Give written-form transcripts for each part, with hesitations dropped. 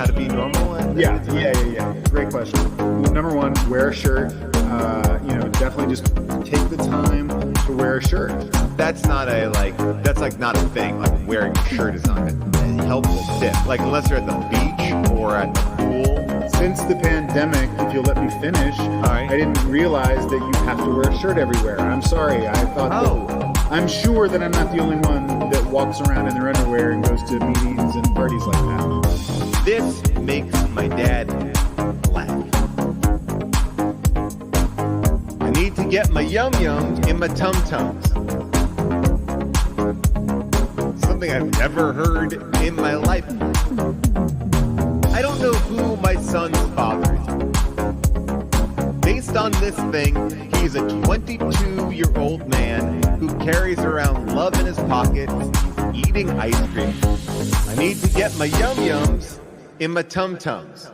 how to be normal? Yeah. Great question. Number one, wear a shirt. Definitely just take the time to wear a shirt. That's not not a thing. Like wearing a shirt is not a helpful tip. Like unless you're at the beach or at the pool. Since the pandemic, if you'll let me finish, I didn't realize that you have to wear a shirt everywhere. I'm sorry. I thought I'm sure that I'm not the only one that walks around in their underwear and goes to meetings and parties like that. This makes my dad laugh. I need to get my yum-yums in my tum-tums. Something I've never heard in my life. I don't know who my son's father is. Based on this thing, he's a 22-year-old man who carries around love in his pockets, eating ice cream. I need to get my yum-yums in my tum-tums.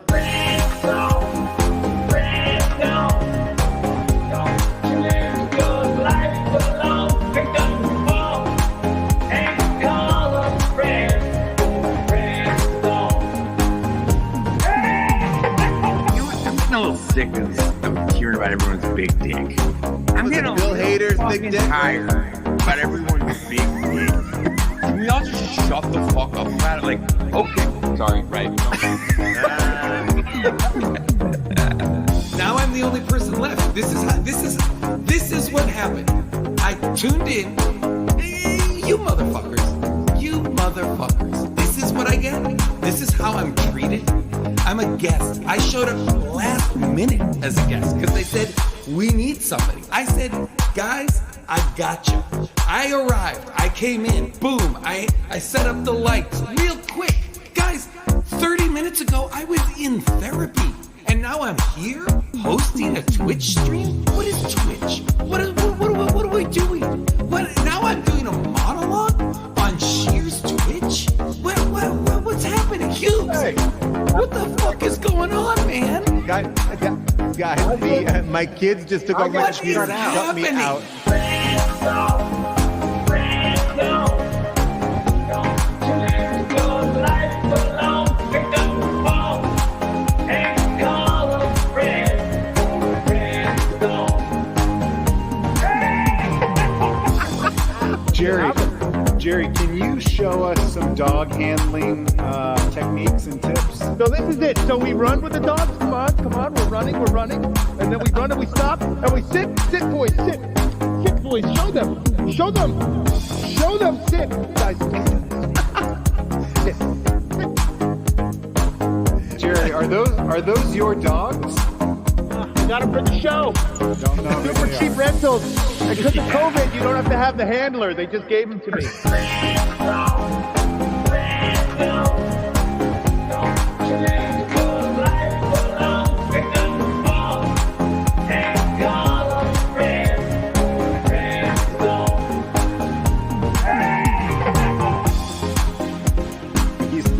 Sick of hearing about everyone's big dick. I'm getting Bill Hader's big dick. Tired about everyone's big dick. Can we all just shut the fuck up about it? Like, okay, sorry, right? Now I'm the only person left. This is what happened. I tuned in. You motherfuckers. This is what I get. This is how I'm treated. I'm a guest. I showed up last minute as a guest because they said, we need somebody. I said, guys, I got you. I arrived. I came in. Boom. I set up the lights real quick. Guys, 30 minutes ago, I was in therapy. And now I'm here hosting a Twitch stream? What is Twitch? What are we doing? Now I'm doing a monologue on Sheer's Twitch? What's happening? Hughes, hey. What the fuck is going on, man? Guys, my kids just took over my computer and shut me out. Jerry, can you show us some dog handling techniques and tips? So this is it. So we run with the dogs. Come on. We're running. And then we run and we stop. And we sit, boys, sit. Sit, boys. Show them. Sit. Guys, sit. Jerry, are those your dogs? Got them for the show. Don't know. Super cheap rentals. And because of COVID, you don't have to have the handler. They just gave them to me.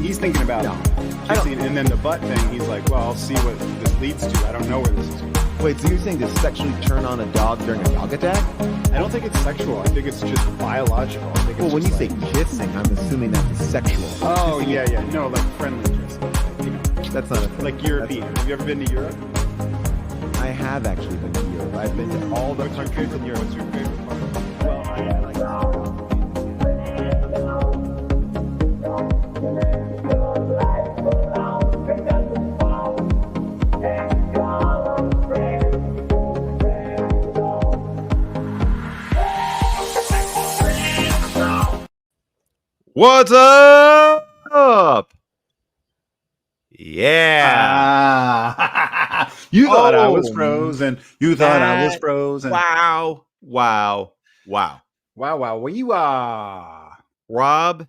He's thinking about kissing, and then the butt thing. He's like, well, I'll see what this leads to. I don't know where this is. Wait, so you're saying to sexually turn on a dog during a dog attack? I don't think it's sexual. I think it's just biological. Well, when you say kissing, I'm assuming that's sexual. Oh, yeah. No, like friendly kissing. That's not like European. Have you ever been to Europe? I have actually been to Europe. I've been to all the countries in Europe. What's your favorite part? Well, I like What's up? Yeah. You thought I was frozen. You thought I was frozen. Wow. We are. Rob,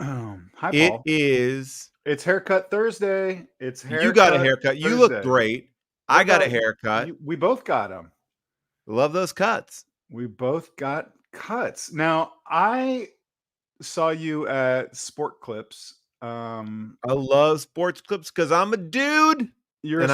hi, it Paul. is. It's Haircut Thursday. It's haircut. You got a haircut. You Thursday. look great. I got a haircut. We both got them. Love those cuts. We both got cuts. Now, I saw you at Sport Clips. I love sports clips because I'm a dude. You're a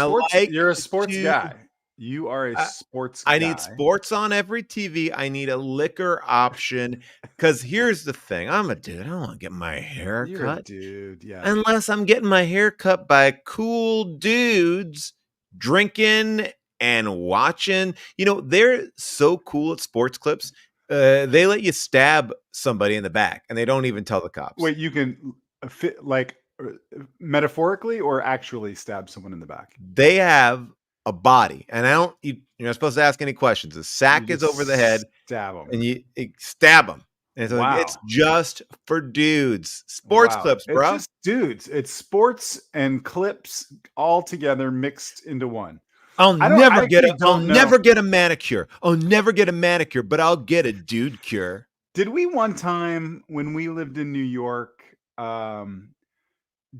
sports guy. You are a I- sports I guy. need sports on every TV. I need a liquor option. Because here's the thing. I'm a dude. I don't want to get my hair You're a cut dude, yeah. unless I'm getting my hair cut by cool dudes drinking and watching. They're so cool at sports clips. They let you stab somebody in the back and they don't even tell the cops. Wait, you can fit like metaphorically or actually stab someone in the back? They have a body, and you're not supposed to ask any questions. The sack You is over the head, stab them. and you stab them. And so Wow. it's just for dudes. Sports clips, bro. It's just dudes. It's sports and clips all together mixed into one. I'll I never get actually a manicure. I'll never get a manicure, but I'll get a dude cure. Did we one time when we lived in New York,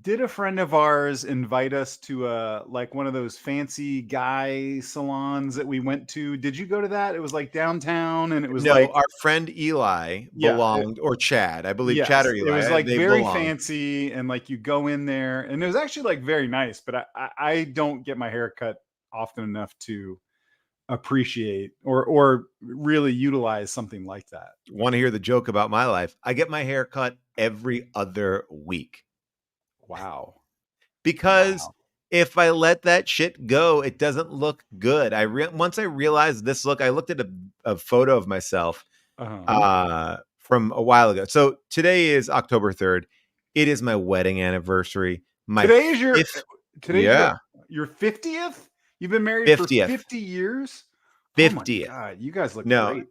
did a friend of ours invite us to like one of those fancy guy salons that we went to? Did you go to that? It was like downtown, and it was like our friend Eli belonged, or Chad, I believe. yes, Chad or Eli. it was like they very belonged. fancy, and like you go in there, and it was actually like very nice. But I don't get my hair cut often enough to appreciate or really utilize something like that. Want to hear the joke about my life? I get my hair cut every other week. Wow. Because if I let that shit go, it doesn't look good. Once I realized this look, I looked at a photo of myself from a while ago. So today is October 3rd. It is my wedding anniversary. Today is your 50th? You've been married 50th. for 50 years? 50th. Oh my God, you guys look No. great.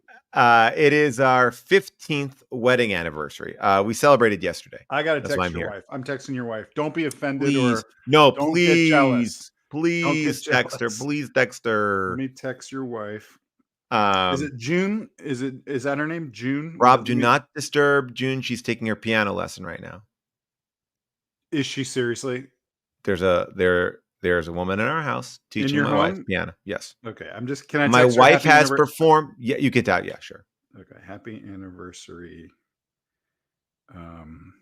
It is our 15th wedding anniversary. We celebrated yesterday. I got to That's why text I'm your here. wife. I'm texting your wife. Don't be offended Please. or No, don't get jealous. Please text her. jealous. Please text her. Let me text your wife. Is it June? Is that her name? June? Rob, do not disturb June. She's taking her piano lesson right now. Is she seriously? There's a woman in our house teaching my wife piano. Yes. Okay. Can I text my her wife happy has performed. Yeah, you get that. Yeah, sure. Okay. Happy anniversary. I'm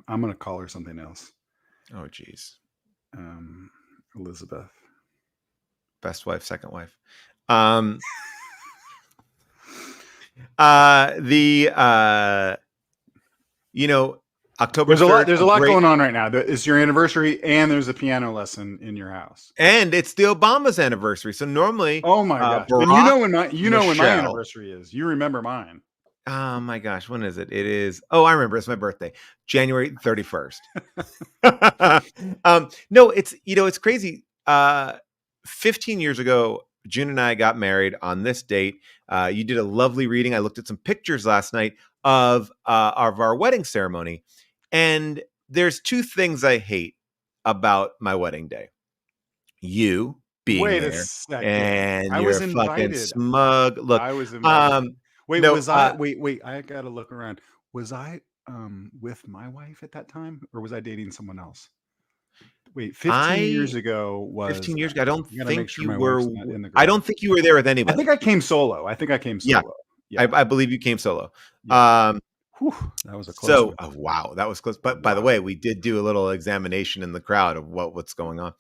gonna call her something else. Oh, geez. Elizabeth. Best wife, second wife. October. There's a lot going on right now. It's your anniversary, and there's a piano lesson in your house, and it's the Obama's anniversary. So normally, oh my gosh, Barack, and you know when my anniversary is. You remember mine. Oh my gosh, when is it? It is. Oh, I remember. It's my birthday, January 31st. No, it's crazy. 15 years ago, June and I got married on this date. You did a lovely reading. I looked at some pictures last night of our wedding ceremony. And there's two things I hate about my wedding day. You being Wait there, a second. and I you're was fucking invited. smug. Look, I was invited. Wait, no, was I? Wait. I gotta look around. Was I with my wife at that time, or was I dating someone else? Wait, 15 years ago was 15 years ago. I don't think you were. I don't think you were there with anybody. I think I came solo. Yeah. I believe you came solo. Yeah. Whew, that was a close one. Wow, that was close. But by the way, we did do a little examination in the crowd of what's going on.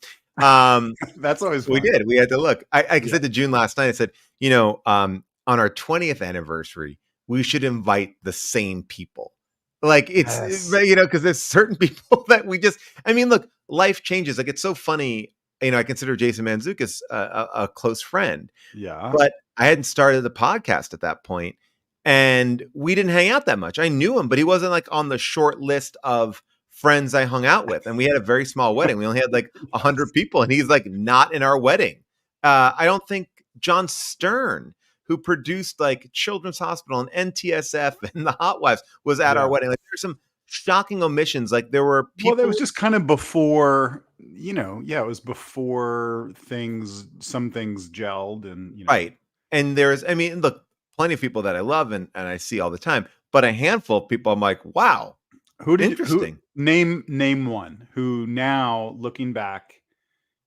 That's always fun. We did. We had to look. I said to June last night, I said, on our 20th anniversary, we should invite the same people. Like it's, because there's certain people that we just, look, life changes. Like it's so funny. I consider Jason Mantzoukas a close friend. Yeah. But I hadn't started the podcast at that point, and we didn't hang out that much. I knew him, but he wasn't like on the short list of friends I hung out with. And we had a very small wedding. We only had like 100 people, and he's like not in our wedding. I don't think John Stern, who produced like Children's Hospital and NTSF and The Hot Wives, was at our wedding. Like there's some shocking omissions. Like there were people. Well, that was just kind of before, it was before some things gelled and, Right. And there's, look, plenty of people that I love and I see all the time, but a handful of people I'm like, wow, interesting. Name one who now looking back,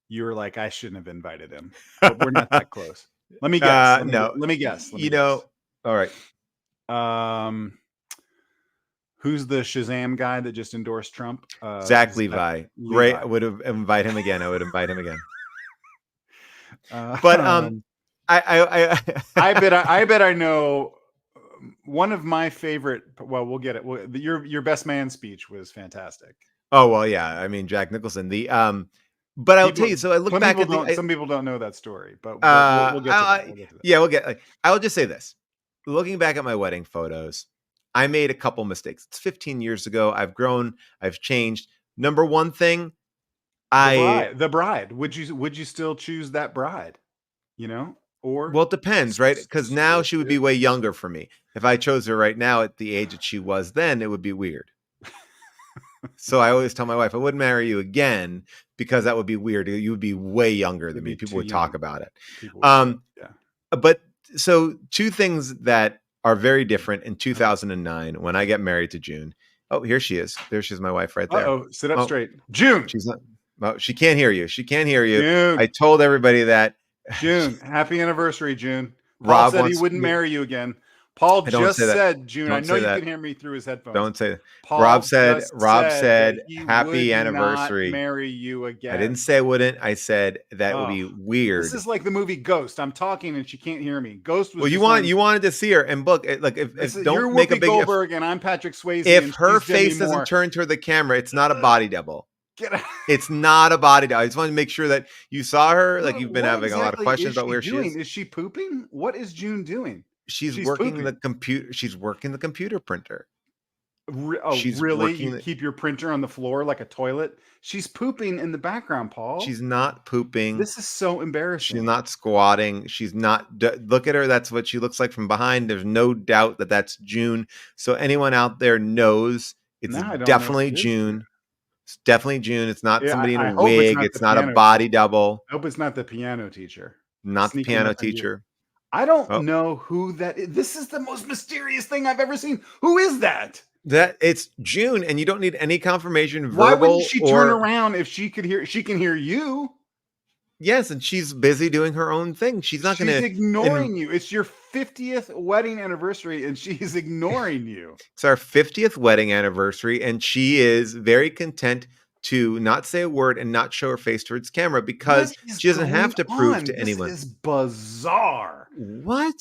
you were like, I shouldn't have invited him, but we're not that close. Let me guess. Let me guess. All right. Who's the Shazam guy that just endorsed Trump? Zach Levi. Great. I would have invite him again. But I I bet I know one of my favorite. Well, we'll get it. Your best man speech was fantastic. Oh well, yeah. I mean, Jack Nicholson. But I'll tell you. So I look back at some people don't know that story, but we'll get to that. We'll get to that. Yeah, we'll get. I will just say this: looking back at my wedding photos, I made a couple mistakes. It's 15 years ago. I've grown. I've changed. Number one thing, the bride. Would you still choose that bride? You know, or well, it depends, right? Because now she would be way younger for me. If I chose her right now at the age that she was then, it would be weird. So I always tell my wife, I wouldn't marry you again because that would be weird. You would be way younger than me. People would talk about it. But so two things that are very different in 2009 when I get married to June. Oh, here she is. There she's my wife right there. Oh, sit up straight. June. She's not. Well, she can't hear you. She can't hear you. June. I told everybody that. June, happy anniversary, June. Paul said he wouldn't marry you again. Paul just said, June, I know you can hear me through his headphones. Don't say that. Paul Rob said happy would anniversary. Not marry you again. I didn't say I wouldn't. I said that would be weird. This is like the movie Ghost. I'm talking and she can't hear me. Ghost was. Well, you wanted to see her, and look, like if don't you're make Whoopi a big Goldberg and I'm Patrick Swayze. If her face doesn't turn toward the camera, it's not a body double. Get out. It's not a body double. I just want to make sure that you saw her. Like you've been having a lot of questions about where she is. Is she pooping? What is June doing? She's working pooping. The computer. She's working the computer printer. She's really? You keep your printer on the floor like a toilet? She's pooping in the background, Paul. She's not pooping. This is so embarrassing. She's not squatting. She's not. Look at her. That's what she looks like from behind. There's no doubt that that's June. So anyone out there knows it's definitely June. It's definitely June. It's not somebody in a wig. It's not a body double. I hope it's not the piano teacher. Not the piano teacher. I don't know who that is. This is the most mysterious thing I've ever seen. Who is that? That it's June, and you don't need any confirmation. Why wouldn't she turn around if she could hear? She can hear you. Yes, and she's busy doing her own thing. She's not going to. She's ignoring you. It's your 50th wedding anniversary, and she's ignoring you. It's our 50th wedding anniversary, and she is very content to not say a word and not show her face towards camera because she doesn't have to prove to anyone. This is bizarre. What?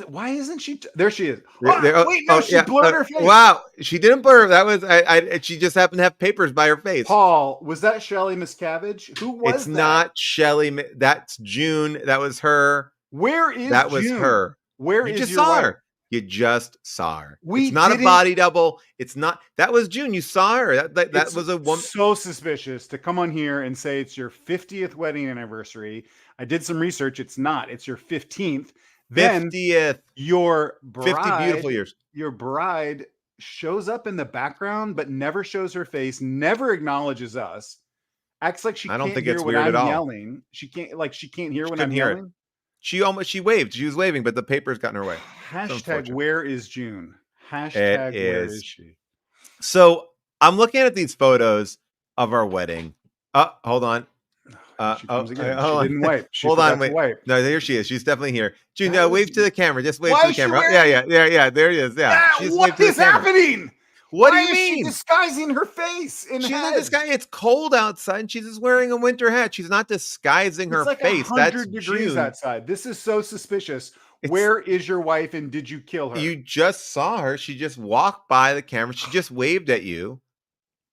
Why isn't she? There she is. She blurred her face. Wow, she didn't blur. That was she just happened to have papers by her face. Paul, was that Shelley Miscavige? Who was It's not Shelley. That's June. That was her. Where is that June? Was her? Where you is just your saw wife? her? You just saw her. It's not a body double. It's not. That was June. You saw her. That was a woman. So suspicious to come on here and say it's your 50th wedding anniversary. I did some research. It's not. It's your 15th. 50th. Your bride, 50 beautiful years. Your bride shows up in the background, but never shows her face, never acknowledges us, acts like she can't hear when I'm yelling. She can't hear when I'm yelling. She waved. She was waving, but the papers got in her way. Hashtag where is June? Hashtag where is she? So I'm looking at these photos of our wedding. Hold on. She didn't wipe. Hold on, wait. No, here she is. She's definitely here. June, wave to the camera. Just wave to the camera. Yeah. There it is. Yeah. What is happening? What do you mean? She's disguising her face. She's not disguising. It's cold outside, and she's just wearing a winter hat. She's not disguising her face. It's like 100 degrees outside. This is so suspicious. Where is your wife, and did you kill her? You just saw her. She just walked by the camera. She just waved at you.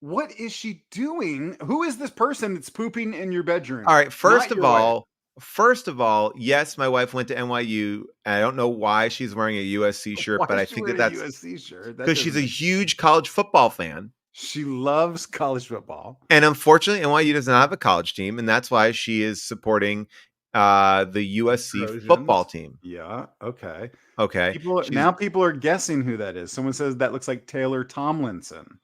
What is she doing? Who is this person that's pooping in your bedroom? All right. First of all, yes, my wife went to NYU. I don't know why she's wearing a USC shirt, but I think that's USC shirt because she's a huge college football fan. She loves college football, and unfortunately, NYU does not have a college team, and that's why she is supporting the USC Trojans. Football team. Yeah. Okay. Now people are guessing who that is. Someone says that looks like Taylor Tomlinson.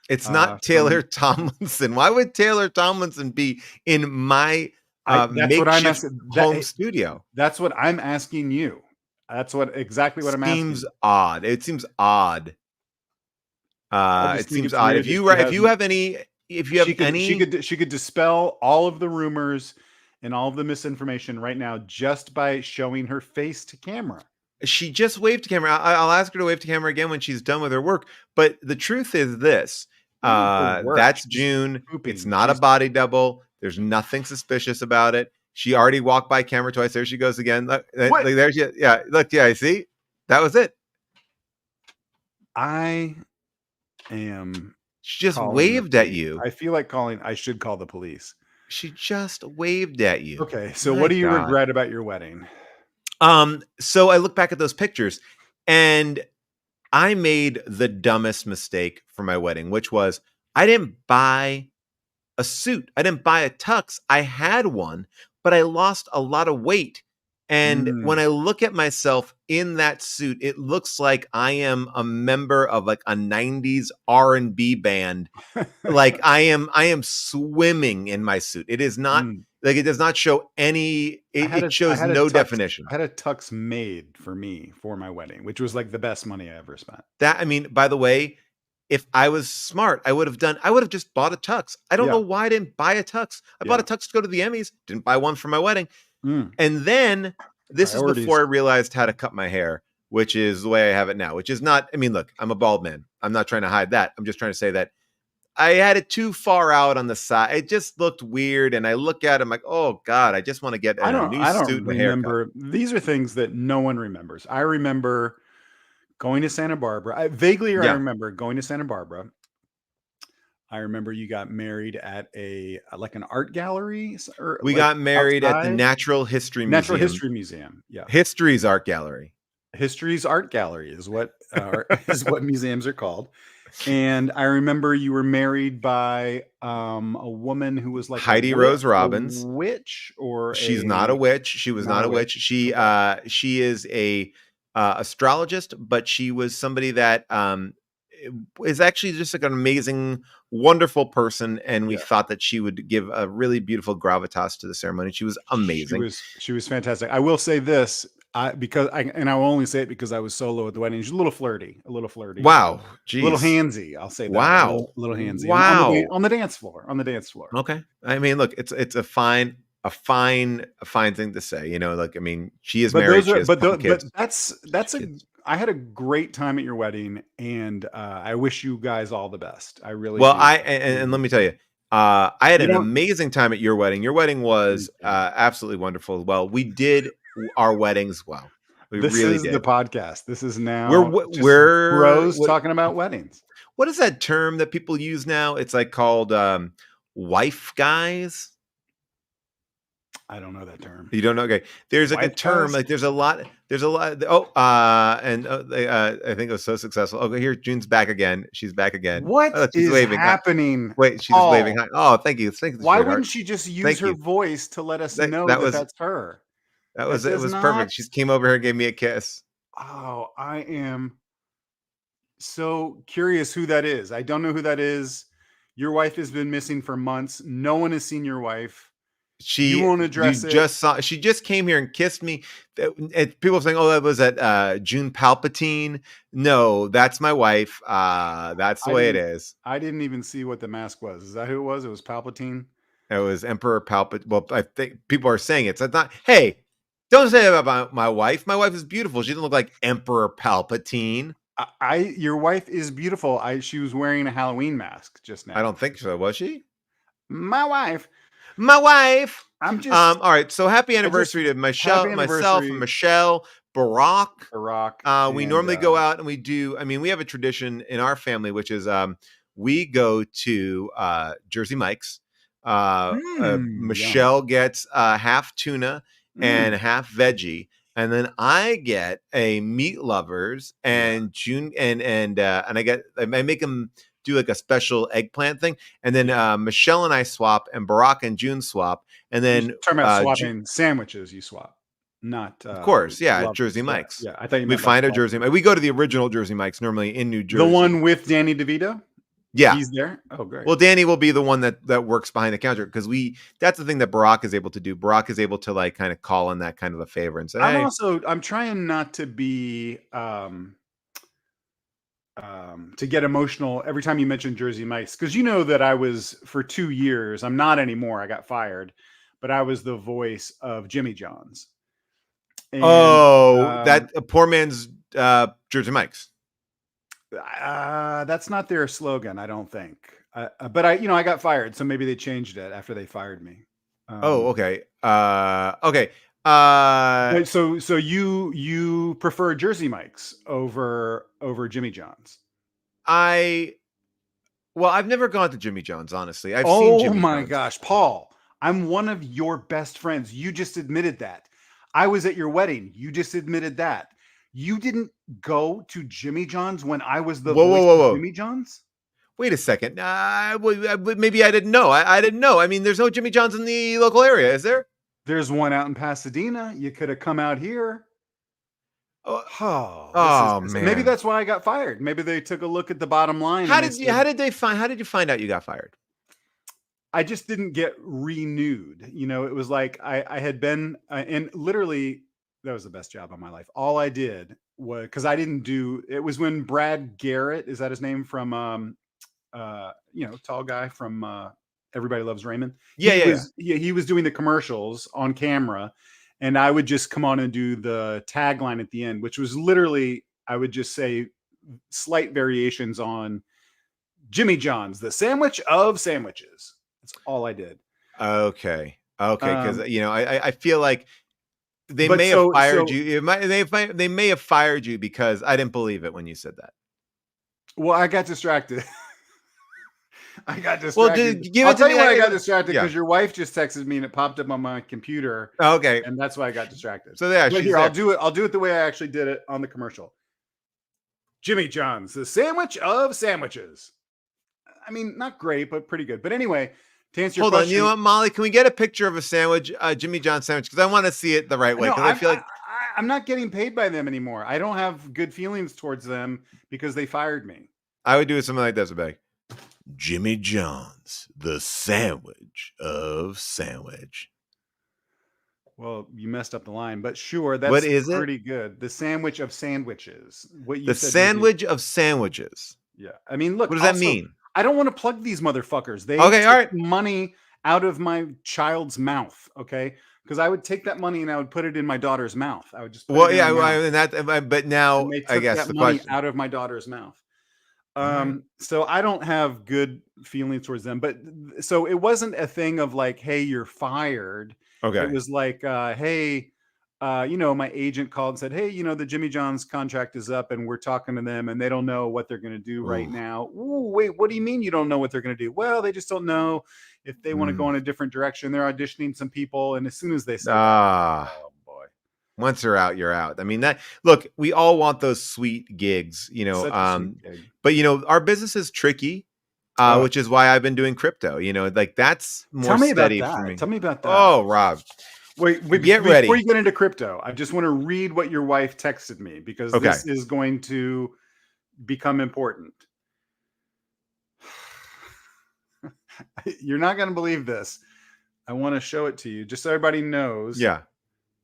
It's not Taylor Tomlinson. Why would Taylor Tomlinson be in my makeshift home studio? That's what I'm asking you. That's exactly what I'm asking. Seems odd. It seems odd. It seems odd. If you have any, she could dispel all of the rumors and all of the misinformation right now just by showing her face to camera. She just waved to camera. I'll ask her to wave to camera again when she's done with her work. But the truth is this. That's June. It's not a body double. There's nothing suspicious about it. She already walked by camera twice. There she goes again. Look, What? there she, yeah. Look, yeah. See, that was it. I am. She just calling the waved at police. you. I feel like calling. I should call the police. She just waved at you. Okay, so My what do you God. regret about your wedding? So I look back at those pictures, and I made the dumbest mistake for my wedding, which was I didn't buy a suit. I didn't buy a tux. I had one, but I lost a lot of weight. And when I look at myself in that suit, it looks like I am a member of like a 90s R&B band. Like I am swimming in my suit. It is not like it does not show any it shows no definition. I had a tux made for me for my wedding, which was like the best money I ever spent. That, I mean, by the way, if I was smart, I would have just bought a tux. I don't know why I didn't buy a tux. I bought a tux to go to the Emmys, didn't buy one for my wedding. And then this is before I realized how to cut my hair, which is the way I have it now, which is not, I mean, look, I'm a bald man. I'm not trying to hide that. I'm just trying to say that I had it too far out on the side. It just looked weird. And I look at it, I'm like, oh God, I just want to get a new suit and a haircut. These are things that no one remembers. I remember going to Santa Barbara. I remember going to Santa Barbara. I remember you got married at like an art gallery. We got married at the Natural History Museum. Natural History Museum. Yeah. History's Art Gallery. History's Art Gallery is what museums are called. And I remember you were married by a woman who was like Heidi Rose Robbins. A witch, or she's not a witch. She was not a witch. She is a astrologist, but she was somebody that is actually just like an amazing, wonderful person, and we thought that she would give a really beautiful gravitas to the ceremony. She was amazing. She was fantastic. I will say this, I will only say it because I was solo at the wedding. She's a little flirty. Wow, geez. A little handsy. I'll say that. Wow, a little handsy. Wow, on the dance floor. Okay, I mean, look, it's a fine thing to say. You know, like, I mean, she is married. But that's I had a great time at your wedding, and I wish you guys all the best. I really do. And let me tell you, I had an amazing time at your wedding. Your wedding was absolutely wonderful as well. We did our weddings well. This really is did. The podcast. This is now we're bros talking about weddings. What is that term that people use now? It's like called wife guys. I don't know that term. You don't know? Okay. There's like a term, like there's a lot. Oh, I think it was so successful. Okay, here June's back again. She's back again. What is waving. happening? Wait, she's waving. Oh, thank you. Why wouldn't she just use her voice to let us know that that's her? It was perfect. She came over here and gave me a kiss. Oh, I am so curious who that is. I don't know who that is. Your wife has been missing for months. No one has seen your wife. You won't address it. She just came here and kissed me. People are saying, "Oh, that was at June Palpatine." No, that's my wife. That's the way it is. I didn't even see what the mask was. Is that who it was? It was Palpatine. It was Emperor Palpatine. Well, I think people are saying it. So it's not. Hey, don't say that about my wife. My wife is beautiful. She doesn't look like Emperor Palpatine. Your wife is beautiful. She was wearing a Halloween mask just now. I don't think so. Was she? My wife. I'm just all right. So happy anniversary to myself, and Michelle, Barack. We normally go out and we do. I mean, we have a tradition in our family, which is we go to Jersey Mike's. Michelle gets half tuna and half veggie, and then I get a meat lovers, and June and I make them do like a special eggplant thing, and then Michelle and I swap, and Barack and June swap, and then talking about swapping sandwiches, you swap, not of course, Jersey Mike's. Yeah, I thought we find a Jersey Mike. We go to the original Jersey Mike's normally in New Jersey. The one with Danny DeVito. Yeah, he's there. Oh, great. Well, Danny will be the one that works behind the counter, because that's the thing that Barack is able to do. Barack is able to like kind of call in that kind of a favor and say, I'm trying not to be to get emotional every time you mention Jersey Mike's, because you know that I was for 2 years. I'm not anymore. I got fired, but I was the voice of Jimmy John's. And, that poor man's Jersey Mike's. That's not their slogan, I don't think. But I got fired, so maybe they changed it after they fired me. Okay. Okay. So you prefer Jersey Mike's over Jimmy John's? Well, I've never gone to Jimmy John's, honestly. I've seen Oh Jimmy my John's. gosh, Paul, I'm one of your best friends. You just admitted that. I was at your wedding. You just admitted that. You didn't go to Jimmy John's when I was the voice of Jimmy John's? Wait a second. Maybe I didn't know. I didn't know. I mean, there's no Jimmy John's in the local area, is there? There's one out in Pasadena. You could have come out here. Man. Maybe that's why I got fired. Maybe they took a look at the bottom line. How did you find out you got fired? I just didn't get renewed. You know, it was like I had been, and literally that was the best job of my life. All I did was, because I didn't do, it was when Brad Garrett, is that his name, from tall guy from Everybody Loves Raymond. He was doing the commercials on camera, and I would just come on and do the tagline at the end, which was literally, I would just say slight variations on Jimmy John's, the sandwich of sandwiches. That's all I did. Okay. Because I feel like they may have fired you. They may have fired you because I didn't believe it when you said that. Well, I got distracted. I got distracted. Well, I'll tell you why I got distracted, because your wife just texted me and it popped up on my computer. Okay, and that's why I got distracted. So yeah, here, I'll do it. I'll do it the way I actually did it on the commercial. Jimmy John's, the sandwich of sandwiches. I mean, not great, but pretty good. But anyway, to answer your question, hold on. You know what, Molly? Can we get a picture of a sandwich, Jimmy John's sandwich? Because I want to see it the right way. Because I feel like I'm not getting paid by them anymore. I don't have good feelings towards them because they fired me. I would do something like this, bag. Jimmy John's, the sandwich of sandwich. Well, you messed up the line, but sure, that's what is pretty good. The sandwich of sandwiches. What you the said sandwich of sandwiches. Yeah, I mean, look. What does that mean? I don't want to plug these motherfuckers. They all right. Money out of my child's mouth. Okay. Because I would take that money and I would put it in my daughter's mouth. I would just put it in but now and they took I guess that the money question out of my daughter's mouth. So I don't have good feelings towards them, but so it wasn't a thing of like, hey, you're fired. Okay. It was like, hey, my agent called and said, hey, the Jimmy John's contract is up and we're talking to them and they don't know what they're going to do right now. Ooh, wait, what do you mean you don't know what they're going to do? Well, they just don't know if they want to go in a different direction. They're auditioning some people. And as soon as they say, oh boy, once they're out, you're out. I mean, look, we all want those sweet gigs, but our business is tricky, which is why I've been doing crypto, like that's more steady for me. Tell me about that. Oh, Rob. Wait, get ready. Before you get into crypto, I just want to read what your wife texted me because this is going to become important. You're not going to believe this. I want to show it to you just so everybody knows. Yeah.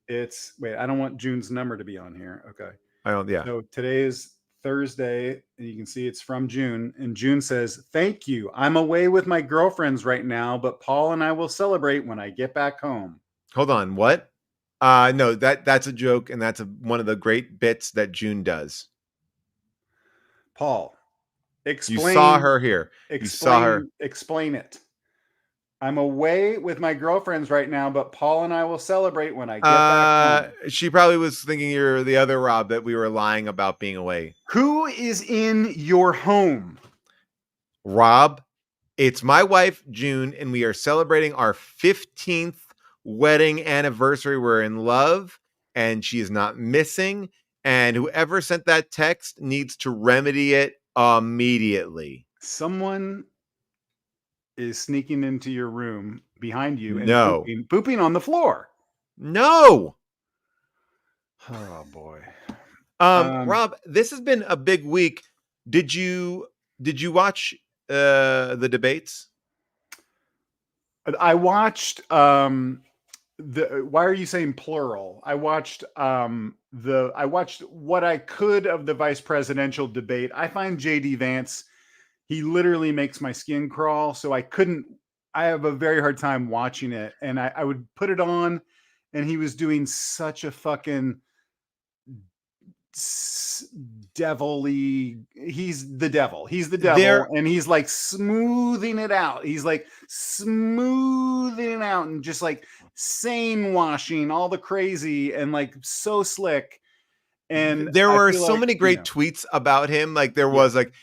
I don't want June's number to be on here. Okay. So today is Thursday and you can see it's from June, and June says, "Thank you. I'm away with my girlfriends right now, but Paul and I will celebrate when I get back home." Hold on. What? No, that's a joke. And that's one of the great bits that June does. Paul, explain. You saw her here. You saw her. Explain it. I'm away with my girlfriends right now, but Paul and I will celebrate when I get back home. She probably was thinking you're the other Rob that we were lying about being away. Who is in your home? Rob, it's my wife, June, and we are celebrating our 15th wedding anniversary. We're in love and she is not missing. And whoever sent that text needs to remedy it immediately. Someone is sneaking into your room behind you and pooping on the floor. No. Oh boy. Rob, this has been a big week. Did you watch the debates? I watched why are you saying plural? I watched what I could of the vice presidential debate. I find JD Vance, he literally makes my skin crawl. So I have a very hard time watching it. And I would put it on and he was doing such a fucking devilly, he's the devil and he's like smoothing it out. out and just like sane washing all the crazy and like so slick. And there I were feel so like, many you great know, tweets about him. Like there was like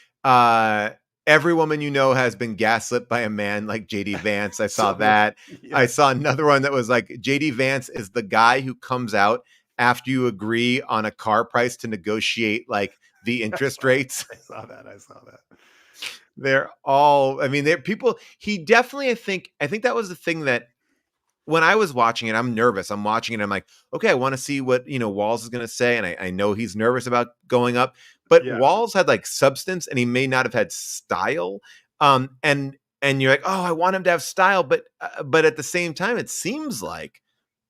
every woman you know has been gaslit by a man like JD Vance. I saw So, that. yeah. I saw another one that was like JD Vance is the guy who comes out after you agree on a car price to negotiate like the interest rates. I saw that. They're all, I mean, they're people. He definitely, I think that was the thing that when I was watching it, I'm nervous. I'm watching it. I'm like, okay, I want to see what, Walls is going to say. And I know he's nervous about going up, but Yeah. Walls had like substance and he may not have had style. And you're like, oh, I want him to have style. But at the same time, it seems like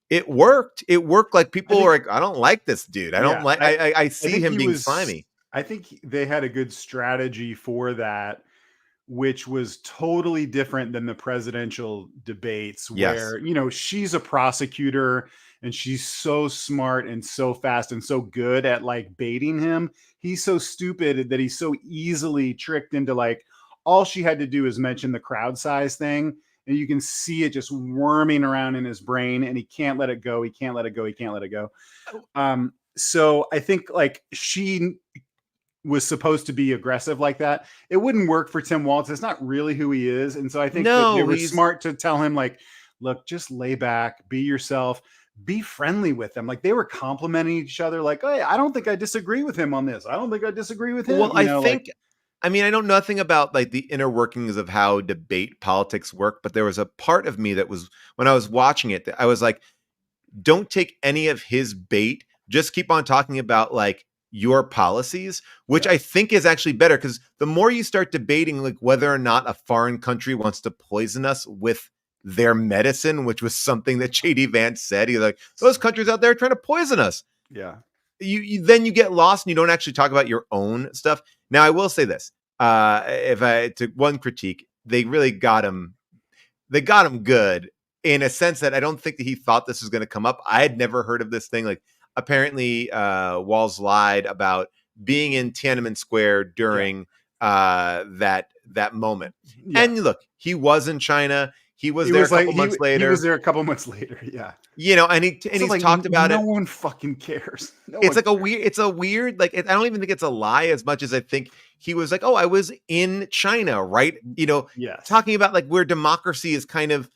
it worked. It worked. Like people were like, I don't like this dude. I don't like, I see him being slimy. I think they had a good strategy for that, which was totally different than the presidential debates where, she's a prosecutor and she's so smart and so fast and so good at like baiting him. He's so stupid that he's so easily tricked into like, all she had to do is mention the crowd size thing. And you can see it just worming around in his brain and he can't let it go. He can't let it go. He can't let it go. So I think like she was supposed to be aggressive like that. It wouldn't work for Tim Walz. It's not really who he is. And so I think that they were smart to tell him like, look, just lay back, be yourself, be friendly with them. Like they were complimenting each other. Like, hey, I don't think I disagree with him on this. I don't think I disagree with him. Well, I know nothing about like the inner workings of how debate politics work, but there was a part of me that was, when I was watching it, I was like, don't take any of his bait. Just keep on talking about like your policies, which I think is actually better, because the more you start debating like whether or not a foreign country wants to poison us with their medicine, which was something that JD Vance said, he's like, those countries out there are trying to poison us. Yeah. You then you get lost and you don't actually talk about your own stuff. Now I will say this, if I took one critique, they really got him. They got him good in a sense that I don't think that he thought this was going to come up. I had never heard of this thing. Like apparently Walz lied about being in Tiananmen Square during that moment. Yeah. And look, he was in China. He was there a couple months later. He was there a couple months later. Yeah. And he's like, talked about it. No one fucking cares. It's a weird, like, I don't even think it's a lie as much as I think he was like, oh, I was in China, right? Talking about like where democracy is kind of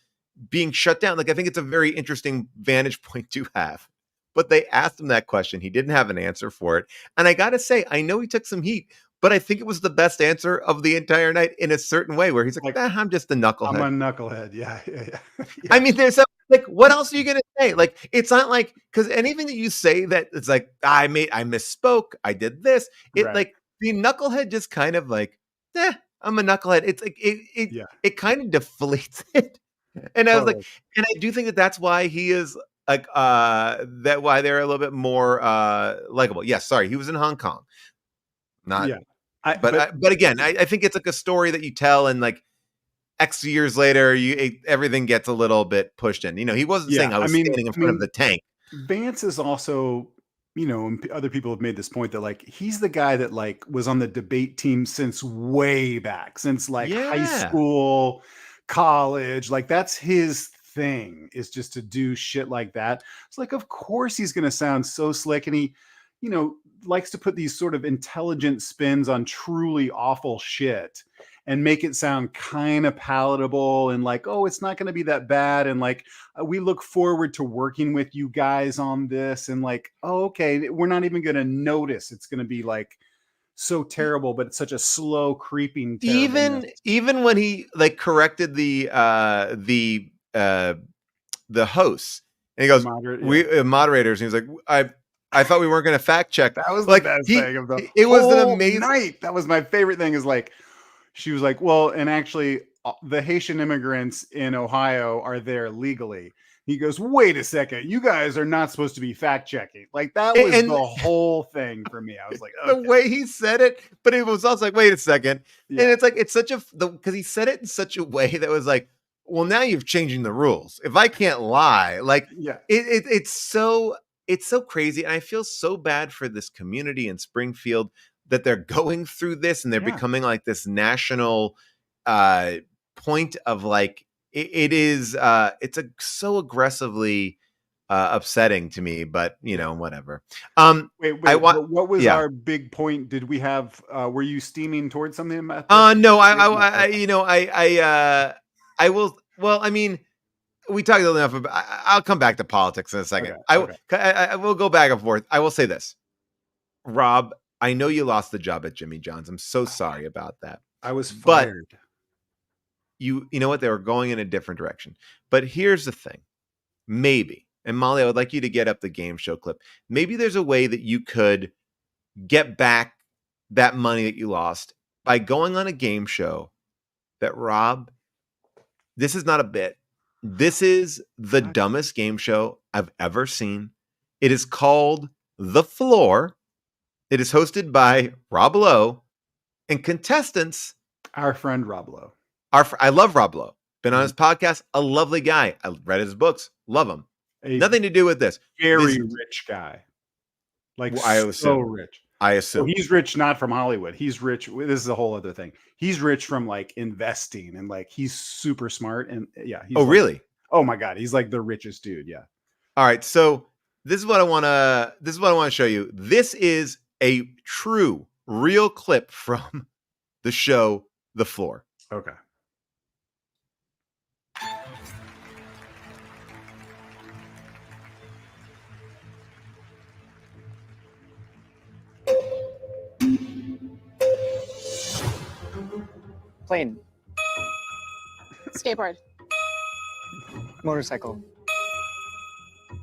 being shut down. Like, I think it's a very interesting vantage point to have. But they asked him that question. He didn't have an answer for it. And I got to say, I know he took some heat, but I think it was the best answer of the entire night in a certain way where he's like, I'm just a knucklehead. I'm a knucklehead. Yeah. I mean, there's like, what else are you going to say? Like, it's not like, because anything that you say that it's like, I misspoke, I did this. Like the knucklehead just kind of like, I'm a knucklehead. It's like, it kind of deflates it. And I was like, and I do think that that's why he is like, that why they're a little bit more likable. Yes. Sorry. He was in Hong Kong. But again, I think it's like a story that you tell and like X years later, everything gets a little bit pushed in. He wasn't saying I was standing in front of the tank. Vance is also, and other people have made this point that like he's the guy that like was on the debate team since way back, since like high school, college. Like that's his thing, is just to do shit like that. It's like, of course he's going to sound so slick, and he, likes to put these sort of intelligent spins on truly awful shit and make it sound kind of palatable and like, oh, it's not going to be that bad. And like, we look forward to working with you guys on this. And like, oh, okay, we're not even going to notice. It's going to be like so terrible, but it's such a slow creeping. Even when he like corrected the hosts and he goes, moderators. And he's like, I thought we weren't going to fact check. That was like the best thing of the it was an amazing night. That was my favorite thing, is like, she was like, well, and actually the Haitian immigrants in Ohio are there legally. He goes, wait a second, you guys are not supposed to be fact checking. Like that was the whole thing for me. I was like, okay. The way he said it, but it was also like, wait a second. Yeah. And it's like, it's such because he said it in such a way that was like, well, now you're changing the rules. If I can't lie, like it's so crazy. And I feel so bad for this community in Springfield that they're going through this and they're becoming like this national point of like it is it's so aggressively upsetting to me, but whatever. Wait, I want what was yeah. our big point? Did we have were you steaming towards something about this? No, I will. Well, I mean, we talked enough about. I'll come back to politics in a second. I will go back and forth. I will say this, Rob. I know you lost the job at Jimmy John's. I'm so sorry about that. I was fired. But you know what? They were going in a different direction. But here's the thing. Maybe, and Molly, I would like you to get up the game show clip. Maybe there's a way that you could get back that money that you lost by going on a game show that, Rob, this is not a bit. This is the dumbest game show I've ever seen. It is called The Floor. It is hosted by Rob Lowe and contestants. Our friend Rob Lowe. I love Rob Lowe. Been on his podcast. A lovely guy. I read his books. Love him. Nothing to do with this. Very rich guy. Like so rich. I assume. So he's rich not from Hollywood. He's rich. This is a whole other thing. He's rich from like investing and like he's super smart and yeah. Really? Oh my God. He's like the richest dude. Yeah. All right. So this is what I want to show you. This is a true, real clip from the show The Floor. Okay. Plane. Skateboard. Motorcycle.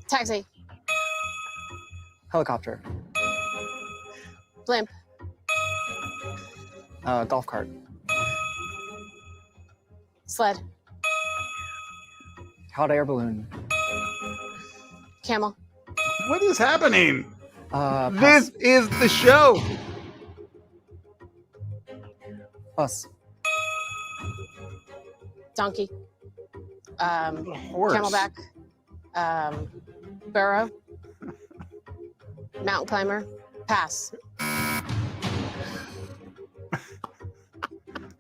Taxi. Helicopter. Blimp. Golf cart. Sled. Hot air balloon. Camel. What is happening? This is the show. Bus. Donkey. Horse. Camelback. Burro. Mountain climber. Pass.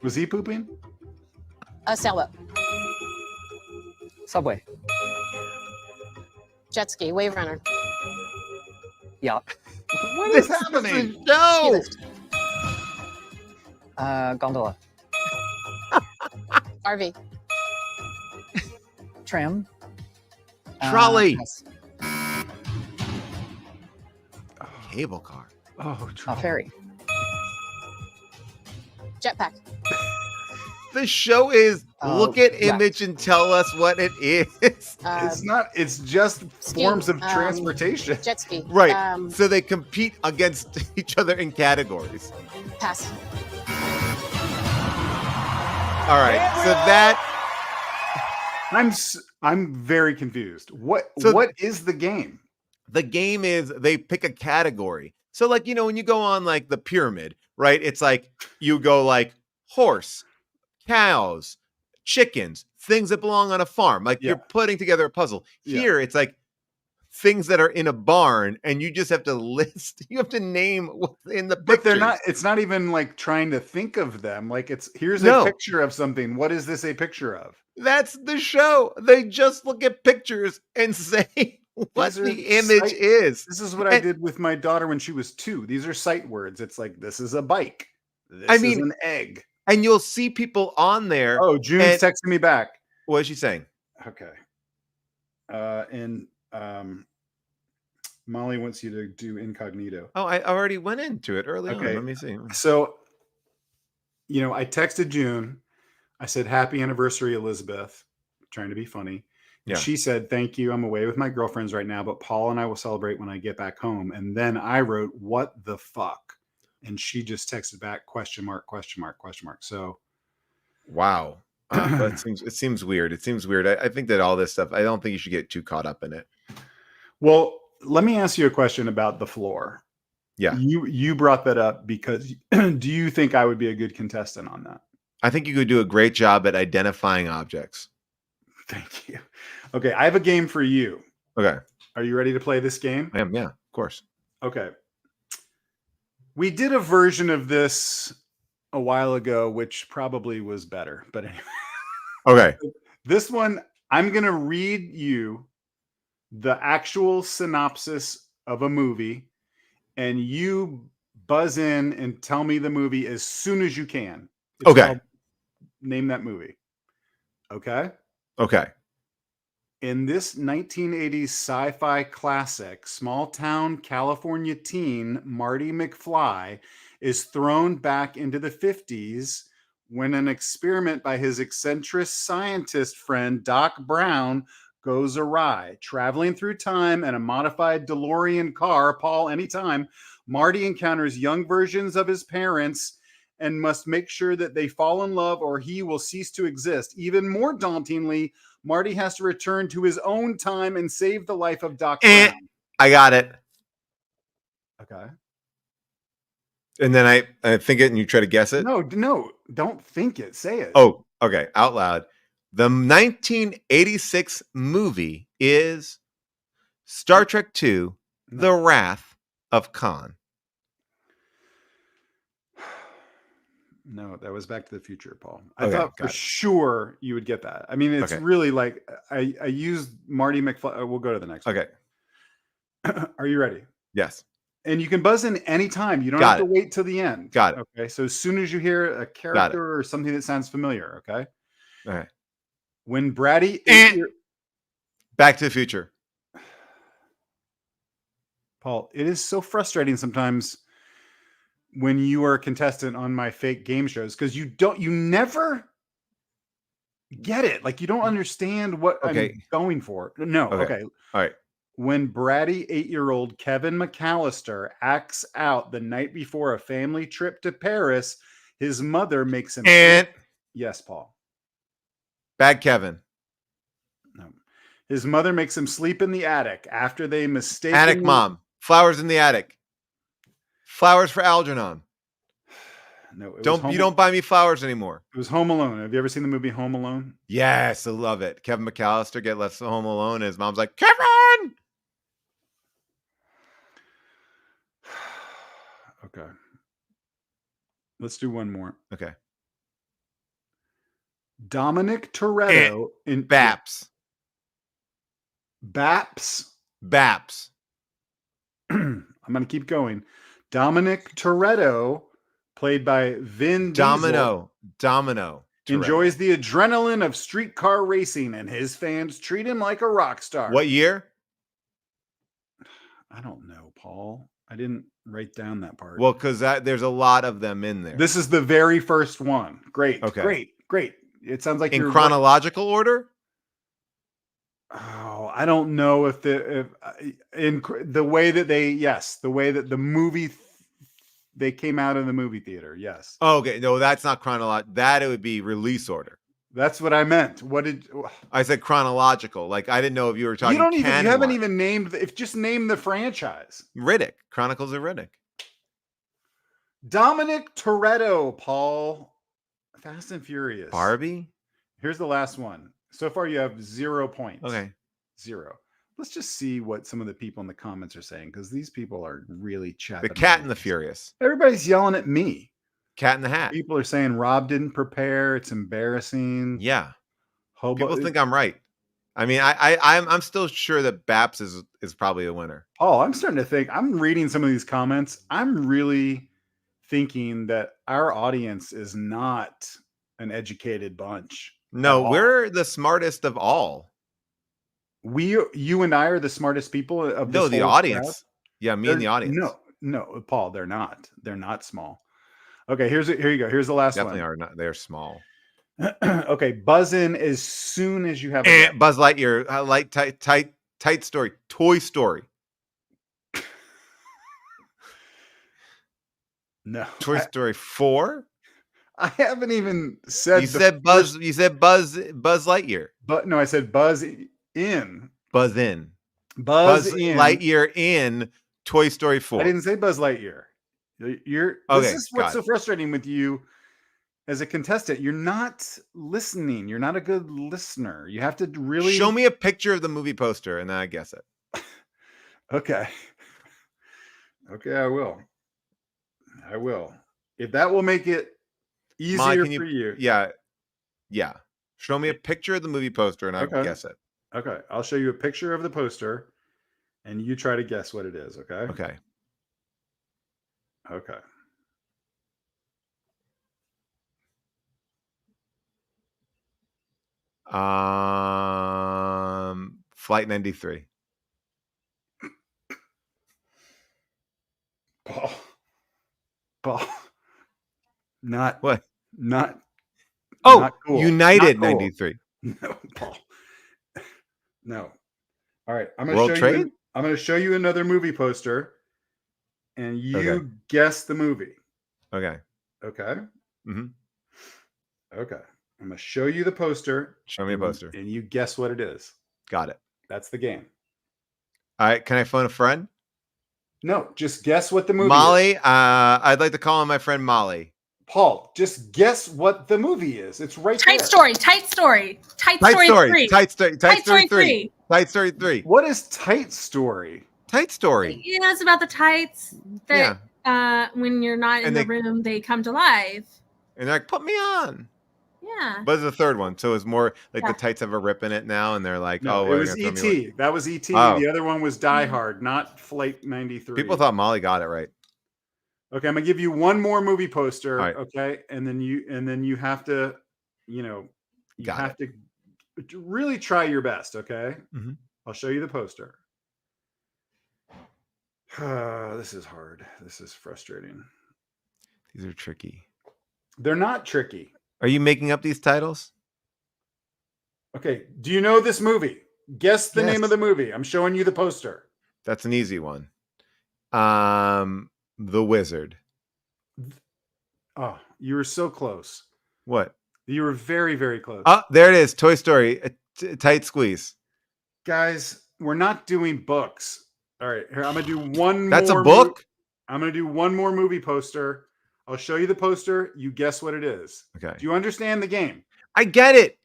Was he pooping? A sailboat. Subway. Jet ski. Wave runner. Yacht. What is happening? Ski No. lift. Gondola. RV. Tram. Trolley. Yes. Cable car. Oh, Ferry. Jetpack. The show is look at yeah. image and tell us what it is. It's not. It's just ski, forms of transportation. Jet ski. Right. So they compete against each other in categories. Pass. All right. So that I'm very confused. What is the game? the game is they pick a category. So like, when you go on like the pyramid, right? It's like you go like horse, cows, chickens, things that belong on a farm. Like you're putting together a puzzle. Here it's like things that are in a barn and you just have to list, you have to name what's in the pictures. But they're not, it's not even like trying to think of them. Like here's a picture of something. What is this a picture of? That's the show. They just look at pictures and say what the image is. This is what I did with my daughter when she was 2. These are sight words. It's like, this is a bike. This is an egg. And you'll see people on there. Oh, June's texting me back. What is she saying? Okay. Molly wants you to do incognito. Oh, I already went into it earlier. Okay. Let me see. So, I texted June. I said, happy anniversary, Elizabeth. Trying to be funny. Yeah. She said, thank you. I'm away with my girlfriends right now, but Paul and I will celebrate when I get back home. And then I wrote, what the fuck? And she just texted back, question mark, question mark, question mark. So, wow. But it seems weird. It seems weird. I think that all this stuff, I don't think you should get too caught up in it. Well, let me ask you a question about the floor. Yeah. You brought that up because do you think I would be a good contestant on that? I think you could do a great job at identifying objects. Thank you. Okay. I have a game for you. Okay. Are you ready to play this game? I am. Yeah, of course. Okay. We did a version of this a while ago, which probably was better, but anyway. Okay. This one, I'm going to read you the actual synopsis of a movie, and you buzz in and tell me the movie as soon as you can. It's Okay. called Name That Movie. Okay? Okay. In this 1980s sci-fi classic, small-town California teen Marty McFly is thrown back into the 50s when an experiment by his eccentric scientist friend Doc Brown goes awry. Traveling through time in a modified DeLorean car, Paul, anytime, Marty encounters young versions of his parents and must make sure that they fall in love or he will cease to exist. Even more dauntingly, Marty has to return to his own time and save the life of Doc Brown. I got it. Okay. And then I think it and you try to guess it? No, don't think it. Say it. Oh, okay. Out loud. The 1986 movie is Star Trek II, The Wrath of Khan. No, that was Back to the Future, Paul. I Okay, thought for sure you would get that. I mean, it's really like I used Marty McFly. We'll go to the next one. Okay. Are you ready? Yes. And you can buzz in anytime. You don't have to wait till the end. Got it. Okay. So as soon as you hear a character or something that sounds familiar, okay? All right. When Brady Back to the Future. Paul, it is so frustrating sometimes when you are a contestant on my fake game shows because you never get it. Like you don't understand what I'm going for. No. Okay. All right. When bratty 8-year-old Kevin McAllister acts out the night before a family trip to Paris, his mother makes him. Yes, Paul. Bad Kevin. No. His mother makes him sleep in the attic after they mistakenly. Attic Mom. Flowers in the Attic. Flowers for Algernon. No, you don't buy me flowers anymore. It was Home Alone. Have you ever seen the movie Home Alone? Yes, I love it. Kevin McAllister get left home alone, and his mom's like, Kevin. Okay. Let's do one more. Okay. Dominic Toretto in Baps. Baps. I'm going to keep going. Dominic Toretto, played by Vin Diesel. Domino. Enjoys the adrenaline of streetcar racing, and his fans treat him like a rock star. What year? I don't know, Paul. I didn't write down that part. Well, because there's a lot of them in there. This is the very first one. Great. Okay. Great. It sounds like in chronological order. Oh, I don't know if in the way that the way that the movie they came out in the movie theater. Yes. Oh, okay. No, that's not chronological. That it would be release order. That's what I meant. What did I said? Chronological. Like I didn't know if you were talking. You haven't even named. Just name the franchise. Riddick. Chronicles of Riddick. Dominic Toretto. Paul. Fast and Furious. Barbie. Here's the last one. So far, you have 0 points. Okay. 0. Let's just see what some of the people in the comments are saying because these people are really chatting. The Cat and the Furious. Everybody's yelling at me. Cat in the Hat. People are saying Rob didn't prepare. It's embarrassing. Yeah. People think I'm right. I mean, I'm still sure that Baps is probably the winner. Oh, I'm starting to think. I'm reading some of these comments. I'm really thinking that our audience is not an educated bunch. No, we're the smartest of all. You and I are the smartest people of this. No, the audience. Crowd. Yeah, me and the audience. No, Paul, they're not. They're not small. Okay, here you go. Here's the last Definitely one. are not. They're small. Okay, buzz in as soon as you have Buzz Lightyear, tight story, Toy Story. No. Toy Story 4? I haven't even said You said Buzz Lightyear. But no, I said buzz in. Buzz in. Buzz in. Lightyear in Toy Story 4. I didn't say Buzz Lightyear. This is what's so frustrating with you as a contestant. You're not listening. You're not a good listener. You have to really show me a picture of the movie poster and then I guess it. Okay. Okay, I will. If that will make it easier for you. Yeah. Show me a picture of the movie poster and I'll Okay. guess it. Okay, I'll show you a picture of the poster, and you try to guess what it is. Okay. Okay. Okay. Flight 93. Paul. Not What? not Oh, not cool. United Not cool. 93. No, Paul. No. All right, I'm World gonna show Trade? you. I'm gonna show you another movie poster, and you Okay. guess the movie. Okay. Okay. Mhm. Okay. I'm gonna show you the poster. Show me a poster. and you guess what it is. Got it. That's the game. All right. Can I phone a friend? No, just guess what the movie is. Molly. I'd like to call on my friend Molly. Paul, just guess what the movie is. It's right Tight there. story. Tight story. Tight Tight story. story. 3. Tight story. Tight story 3. Tight story 3. What is Tight Story? Tight story. Yeah, it's about the tights Yeah. that when you're not in And the they- room, they come to life. And they're like, put me on. Yeah. But it's the third one. So it's more like Yeah. the tights have a rip in it now. And they're like, No, oh, it well, was you're gonna throw me away. E.T. That was E.T. Oh. The other one was Die Hard, not Flight 93. People thought Molly got it right. Okay, I'm gonna give you one more movie poster. All right. Okay, and then you have to, you Got have to really try your best. Okay, Mhm. I'll show you the poster. This is hard. This is frustrating. These are tricky. They're not tricky. Are you making up these titles? Okay, do you know this movie? Guess the name Yes. of the movie. I'm showing you the poster. That's an easy one. The Wizard. Oh, you were so close. What? You were very, very close. Oh, there it is. Toy Story. A tight squeeze. Guys, we're not doing books. All right, here I'm gonna do one. That's more a book? I'm gonna do one more movie poster. I'll show you the poster. You guess what it is. Okay. Do you understand the game? I get it.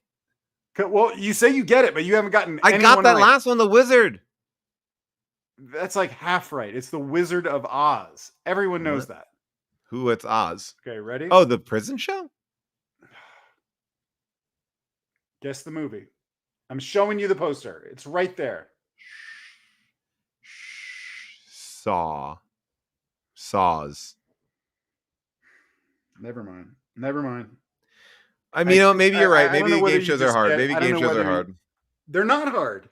Well, you say you get it, but you haven't gotten. I got anyone that right. last one, The Wizard. That's like half right. It's the Wizard of Oz. Everyone knows What? that. Who? It's Oz. Okay, ready? Oh, the prison show? Guess the movie. I'm showing you the poster. It's right there. Saws. Never mind. Never mind. I mean, you know, maybe you're right. I don't Maybe know the whether game you shows are just hard. get- Maybe I don't game know shows are whether- hard. They're not hard.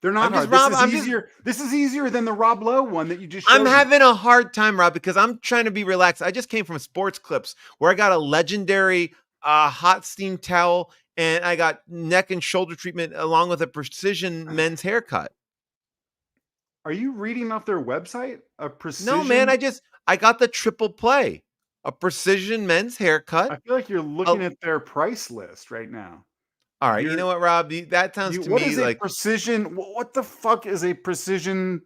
They're not I'm just- hard. Rob, This I'm is just- easier. This is easier than the Rob Lowe one that you just showed I'm me. having a hard time, Rob, because I'm trying to be relaxed. I just came from Sports Clips where I got a legendary hot steam towel and I got neck and shoulder treatment along with a precision men's haircut. Are you reading off their website? A precision? No, man, I got the triple play. A precision men's haircut. I feel like you're looking at their price list right now. All right, you you're- know what, Rob? That sounds to What me is like a precision? What the fuck is a precision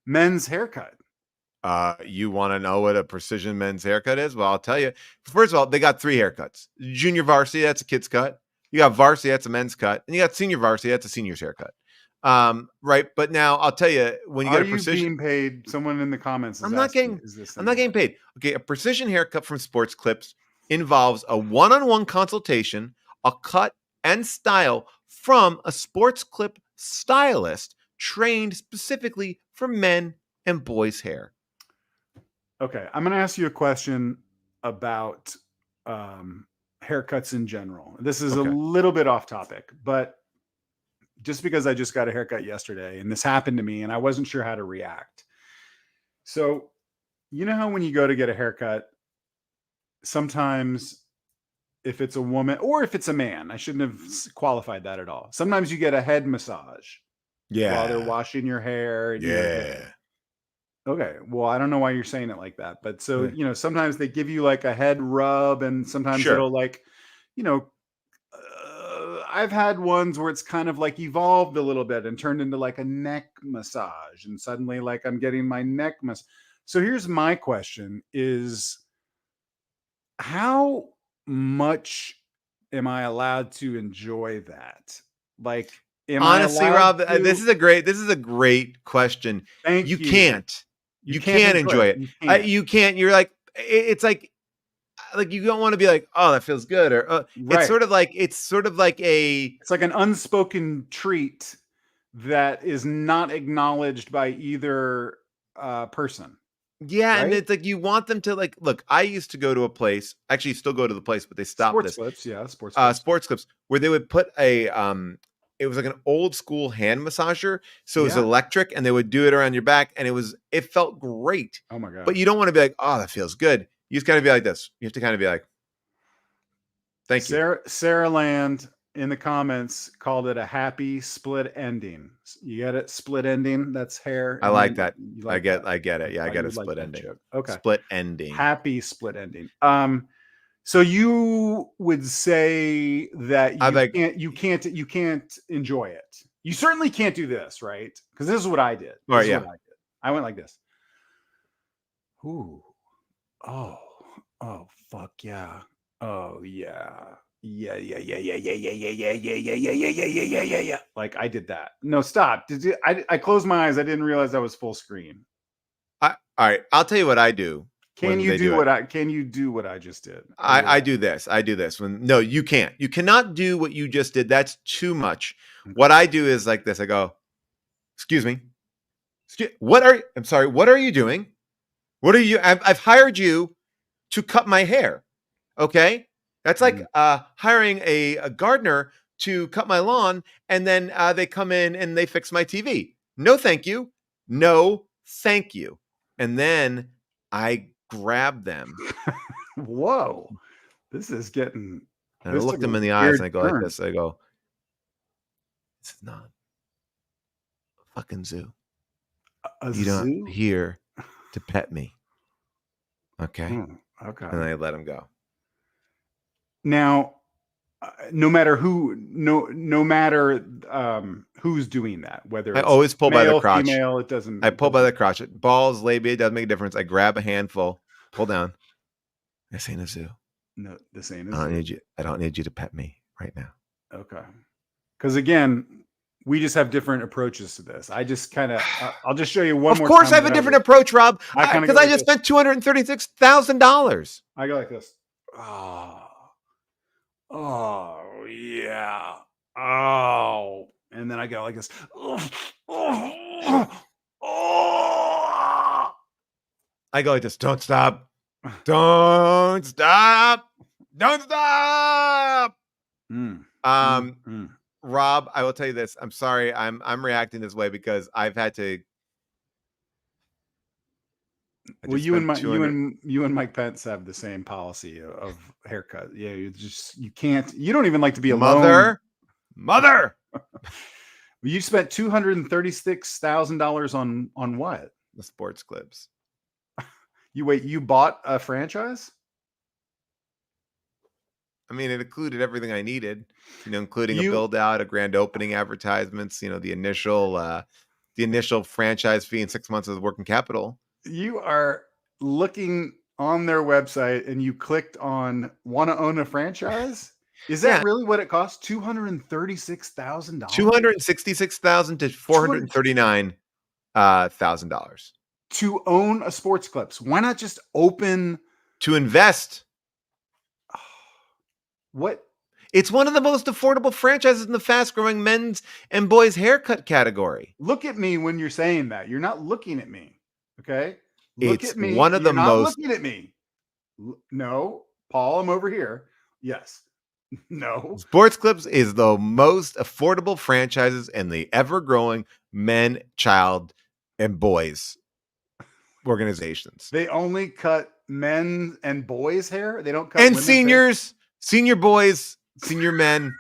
men's haircut? you want to know what a precision men's haircut is? Well, I'll tell you. First of all, they got 3 haircuts. Junior varsity, that's a kid's cut. You got varsity, that's a men's cut. And you got senior varsity, that's a senior's haircut. Right. But now I'll tell you, when you Are get a you precision, being paid? Someone in the comments is I'm not asking, getting- is this I'm not getting paid. Okay. A precision haircut from Sports Clips involves a one-on-one consultation, a cut and style from a sports clip stylist trained specifically for men and boys' hair. Okay, I'm going to ask you a question about haircuts in general. This is Okay. a little bit off topic, but just because I just got a haircut yesterday and this happened to me and I wasn't sure how to react. So, you know how when you go to get a haircut, sometimes if it's a woman or if it's a man, I shouldn't have qualified that at all. Sometimes you get a head massage while they're washing your hair. And you get- Okay. Well, I don't know why you're saying it like that, but so, Yeah. sometimes they give you like a head rub and sometimes Sure. it'll like, I've had ones where it's kind of like evolved a little bit and turned into like a neck massage and suddenly like I'm getting my neck massage. So here's my question is how much am I allowed to enjoy that? Like, am Honestly, I allowed Rob, to- this is a great question. Thank You you. can't. You can't enjoy it. You can't. You can't. You're like, it's like, like you don't want to be like, oh, that feels good, or Right. it's sort of like a It's like an unspoken treat that is not acknowledged by either person. yeah, and Right? it's like you want them to like look. I used to go to a place, actually still go to the place, but they stopped Sports this. clips, yeah, sports clips. Sports clips where they would put a it was like an old school hand massager, so it was Yeah. electric, and they would do it around your back, and it felt great. Oh my god! But you don't want to be like, oh, that feels good. You just got to be like this. You have to kind of be like, thank you. Sarah Land in the comments called it a happy split ending. You get it? Split ending. That's hair. I and like then that. you I get that. it. Yeah, I Thought get you a would like split that ending. joke. Okay. Split ending. Happy split ending. So you would say that you can't enjoy it. You certainly can't do this, right? Because this is what I did. All right, This is yeah. what I did. I went like this. Ooh. Oh. Oh, fuck yeah. Oh yeah. Yeah. Like I did that. No, stop. Did you I closed my eyes. I didn't realize that was full screen. All right, I'll tell you what I do. Can you do what I just did? I do this. I do this. No, you can't. You cannot do what you just did. That's too much. What I do is like this. I go, excuse me. I'm sorry. What are you doing? What are you? I've hired you to cut my hair. Okay. That's like hiring a gardener to cut my lawn, and then they come in and they fix my TV. No, thank you. No, thank you. And then I grab them. Whoa. This is getting. And I look them in the eyes and I go like this. I go, this is not a fucking zoo. You're not here to pet me. Okay. Okay. And I let him go. Now, no matter who's doing that, whether I it's always pull by the crotch. female, it doesn't. I pull by the crotch. Balls, labia, it doesn't make a difference. I grab a handful, pull down. This ain't a zoo. No, this ain't a I don't zoo. need you. I don't need you to pet me right now. Okay. Because again, we just have different approaches to this. I just kind of, I'll just show you one more. Of course, time I have a that different approach, Rob. Because I just spent $236,000. I go like this. Oh, yeah. Oh. And then I go like this. I go like this. Don't stop. Don't stop. Don't stop. Rob, I will tell you this. I'm sorry. I'm reacting this way because I've had to. Well, you and Mike Pence have the same policy of haircut. Yeah, you can't. You don't even like to be alone. Mother. You spent $236,000 on what? The sports clips. You bought a franchise? I mean, it included everything I needed, including a build out, a grand opening, advertisements, the initial franchise fee and 6 months of working capital. You are looking on their website and you clicked on want to own a franchise? Is that really what it costs? $236,000? $266,000 to $439,000 to own a sports clips. Why not just open to invest? What? It's one of the most affordable franchises in the fast-growing men's and boys haircut category. Look at me when you're saying that. You're not looking at me. Okay? Look at me. One of the most. Looking at me. No, Paul, I'm over here. Yes. No. Sports Clips is the most affordable franchises in the ever-growing men, child, and boys organizations. They only cut men and boys hair. They don't cut and seniors, senior boys, senior men.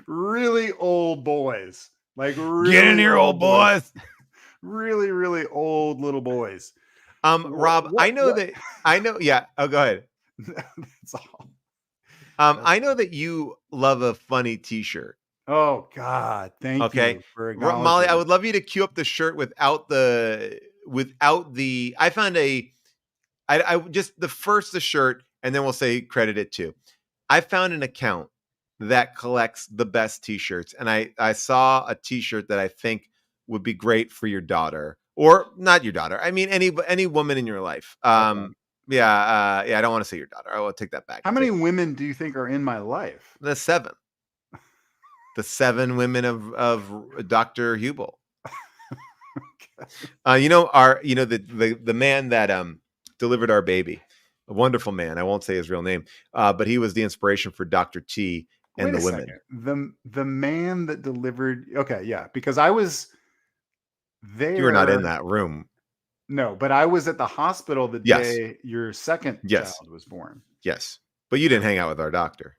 Really old boys. Like really get in here, old boys. Really, really old little boys. Rob, I know. Yeah. Oh, go ahead. That's all. I know that you love a funny T-shirt. Oh God, thank you. Molly, I would love you to cue up the shirt without the. I found the shirt, and then we'll say credit it to. I found an account that collects the best T-shirts, and I saw a T-shirt that I think would be great for your daughter, or not your daughter. I mean, any woman in your life. Okay. Yeah, I don't want to see your daughter. I will take that back. How many women do you think are in my life? The 7. The 7 women of Dr. Hubel. Okay. The man that delivered our baby, a wonderful man. I won't say his real name, but he was the inspiration for Dr. T and Wait the a women. second. The man that delivered. Okay, yeah, because I was there. You were not in that room. No, but I was at the hospital the Yes. day your second Yes. child was born. Yes, but you didn't hang out with our doctor.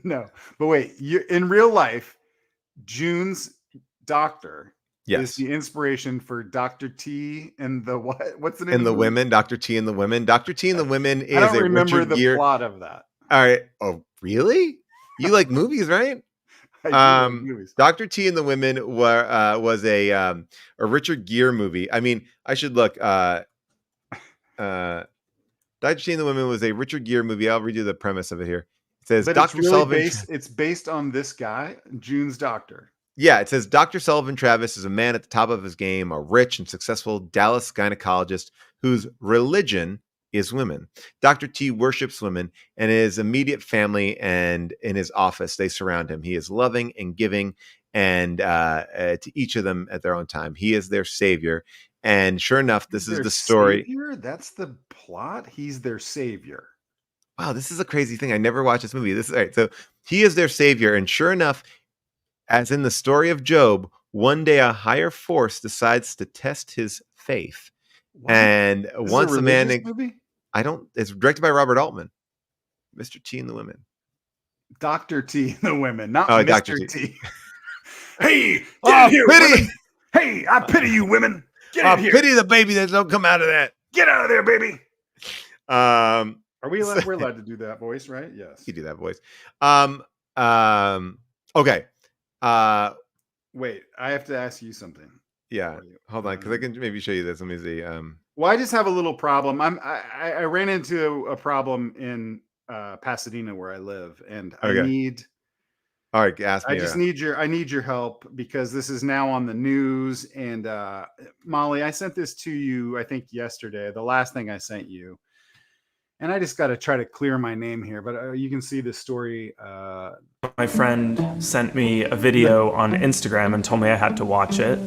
No, but wait, in real life, June's doctor Yes, is the inspiration for Dr. T and the what? What's the name? and of the women, Dr. T and the women. Dr. T and the women is I don't a remember Richard the Gere. plot of that. All right. Oh, really? You like movies, right? I do like movies. Dr. T and the Women was a Richard Gere movie. I mean, I should look. Dr. T and the Women was a Richard Gere movie. I'll read you the premise of it here. It says But Dr. it's really Sullivan. it's based on this guy, June's doctor. Yeah, it says Dr. Sullivan Travis is a man at the top of his game, a rich and successful Dallas gynecologist whose religion is women. Dr. T worships women, and his immediate family and in his office, they surround him. He is loving and giving, and to each of them at their own time. He is their savior. And sure enough, this is Their the story. savior? That's the plot. He's their savior. Wow, this is a crazy thing. I never watched this movie. This is all right. So he is their savior, and sure enough, as in the story of Job, one day a higher force decides to test his faith. What? And This is once a a man, religious movie? it's directed by Robert Altman, Mr. T and the Women. Dr. T and the women, not Oh, Mr. Dr. T. Hey, get Oh, in here, pity! women. Hey, I pity you, women. Get Oh, in here. pity the baby that don't come out of that. Get out of there, baby. Um, Are we allowed? We're allowed to do that voice, right? Yes. you do that voice. Okay. Wait, I have to ask you something. Yeah. Hold on, because I can maybe show you this. Let me see. Well, I just have a little problem. I ran into a problem in Pasadena where I live, and Okay. I need. All right, ask me. I need your help because this is now on the news. And Molly, I sent this to you, I think yesterday, the last thing I sent you. And I just got to try to clear my name here, but you can see this story. My friend sent me a video on Instagram and told me I had to watch it.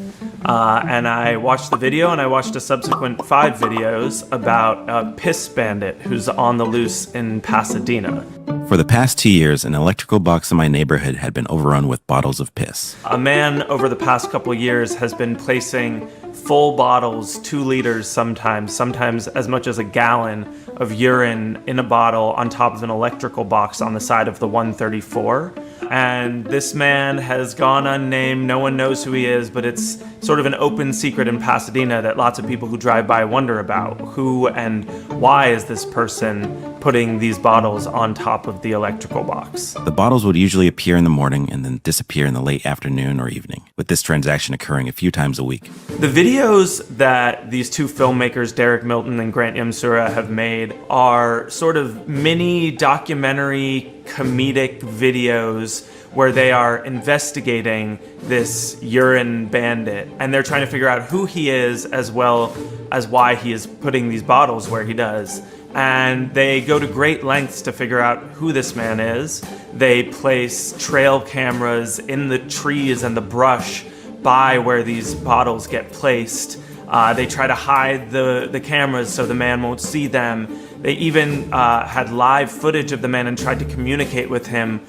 And I watched the video, and I watched a subsequent 5 videos about a piss bandit who's on the loose in Pasadena. For the past 2 years, an electrical box in my neighborhood had been overrun with bottles of piss. A man over the past couple of years has been placing full bottles, 2 liters sometimes as much as a gallon of urine in a bottle on top of an electrical box on the side of the 134. And this man has gone unnamed. No one knows who he is, but it's sort of an open secret in Pasadena that lots of people who drive by wonder about. Who and why is this person putting these bottles on top of the electrical box? The bottles would usually appear in the morning and then disappear in the late afternoon or evening, with this transaction occurring a few times a week. The videos that these 2 filmmakers, Derek Milton and Grant Yamsura, have made are sort of mini documentary comedic videos where they are investigating this urine bandit, and they're trying to figure out who he is as well as why he is putting these bottles where he does. And they go to great lengths to figure out who this man is. They place trail cameras in the trees and the brush by where these bottles get placed. They try to hide the cameras so the man won't see them. They even had live footage of the man and tried to communicate with him.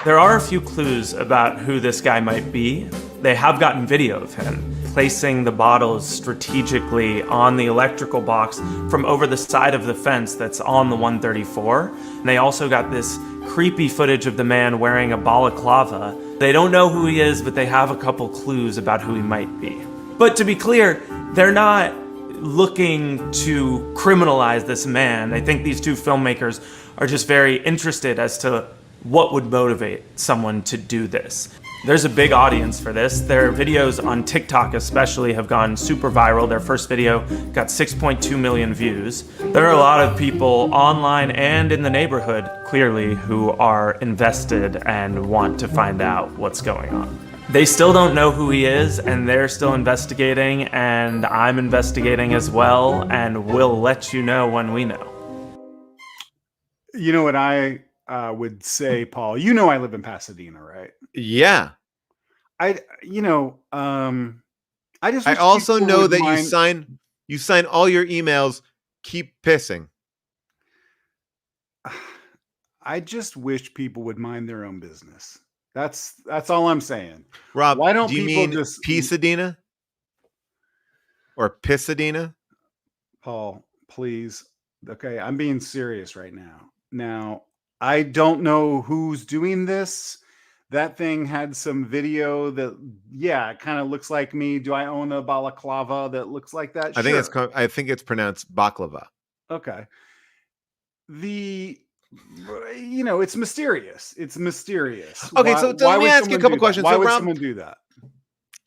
There are a few clues about who this guy might be. They have gotten video of him placing the bottles strategically on the electrical box from over the side of the fence that's on the 134. And they also got this creepy footage of the man wearing a balaclava. They don't know who he is, but they have a couple clues about who he might be. But to be clear, they're not looking to criminalize this man. I think these 2 filmmakers are just very interested as to what would motivate someone to do this. There's a big audience for this. Their videos on TikTok especially have gone super viral. Their first video got 6.2 million views. There are a lot of people online and in the neighborhood, clearly, who are invested and want to find out what's going on. They still don't know who he is, and they're still investigating, and I'm investigating as well, and we'll let you know when we know. You know what I would say, Paul? You know I live in Pasadena, right? Yeah. I just. I also know that you sign all your emails. Keep pissing. I just wish people would mind their own business. That's all I'm saying. Rob, why don't do you people mean just Pasadena or Pissadena? Paul, please. Okay, I'm being serious right now. Now, I don't know who's doing this. That thing had some video that, yeah, it kind of looks like me. Do I own a balaclava that looks like that? I think it's pronounced baklava. Okay. It's mysterious. It's mysterious. Okay, so let me ask you a couple questions. Why So, would Rob, someone do that?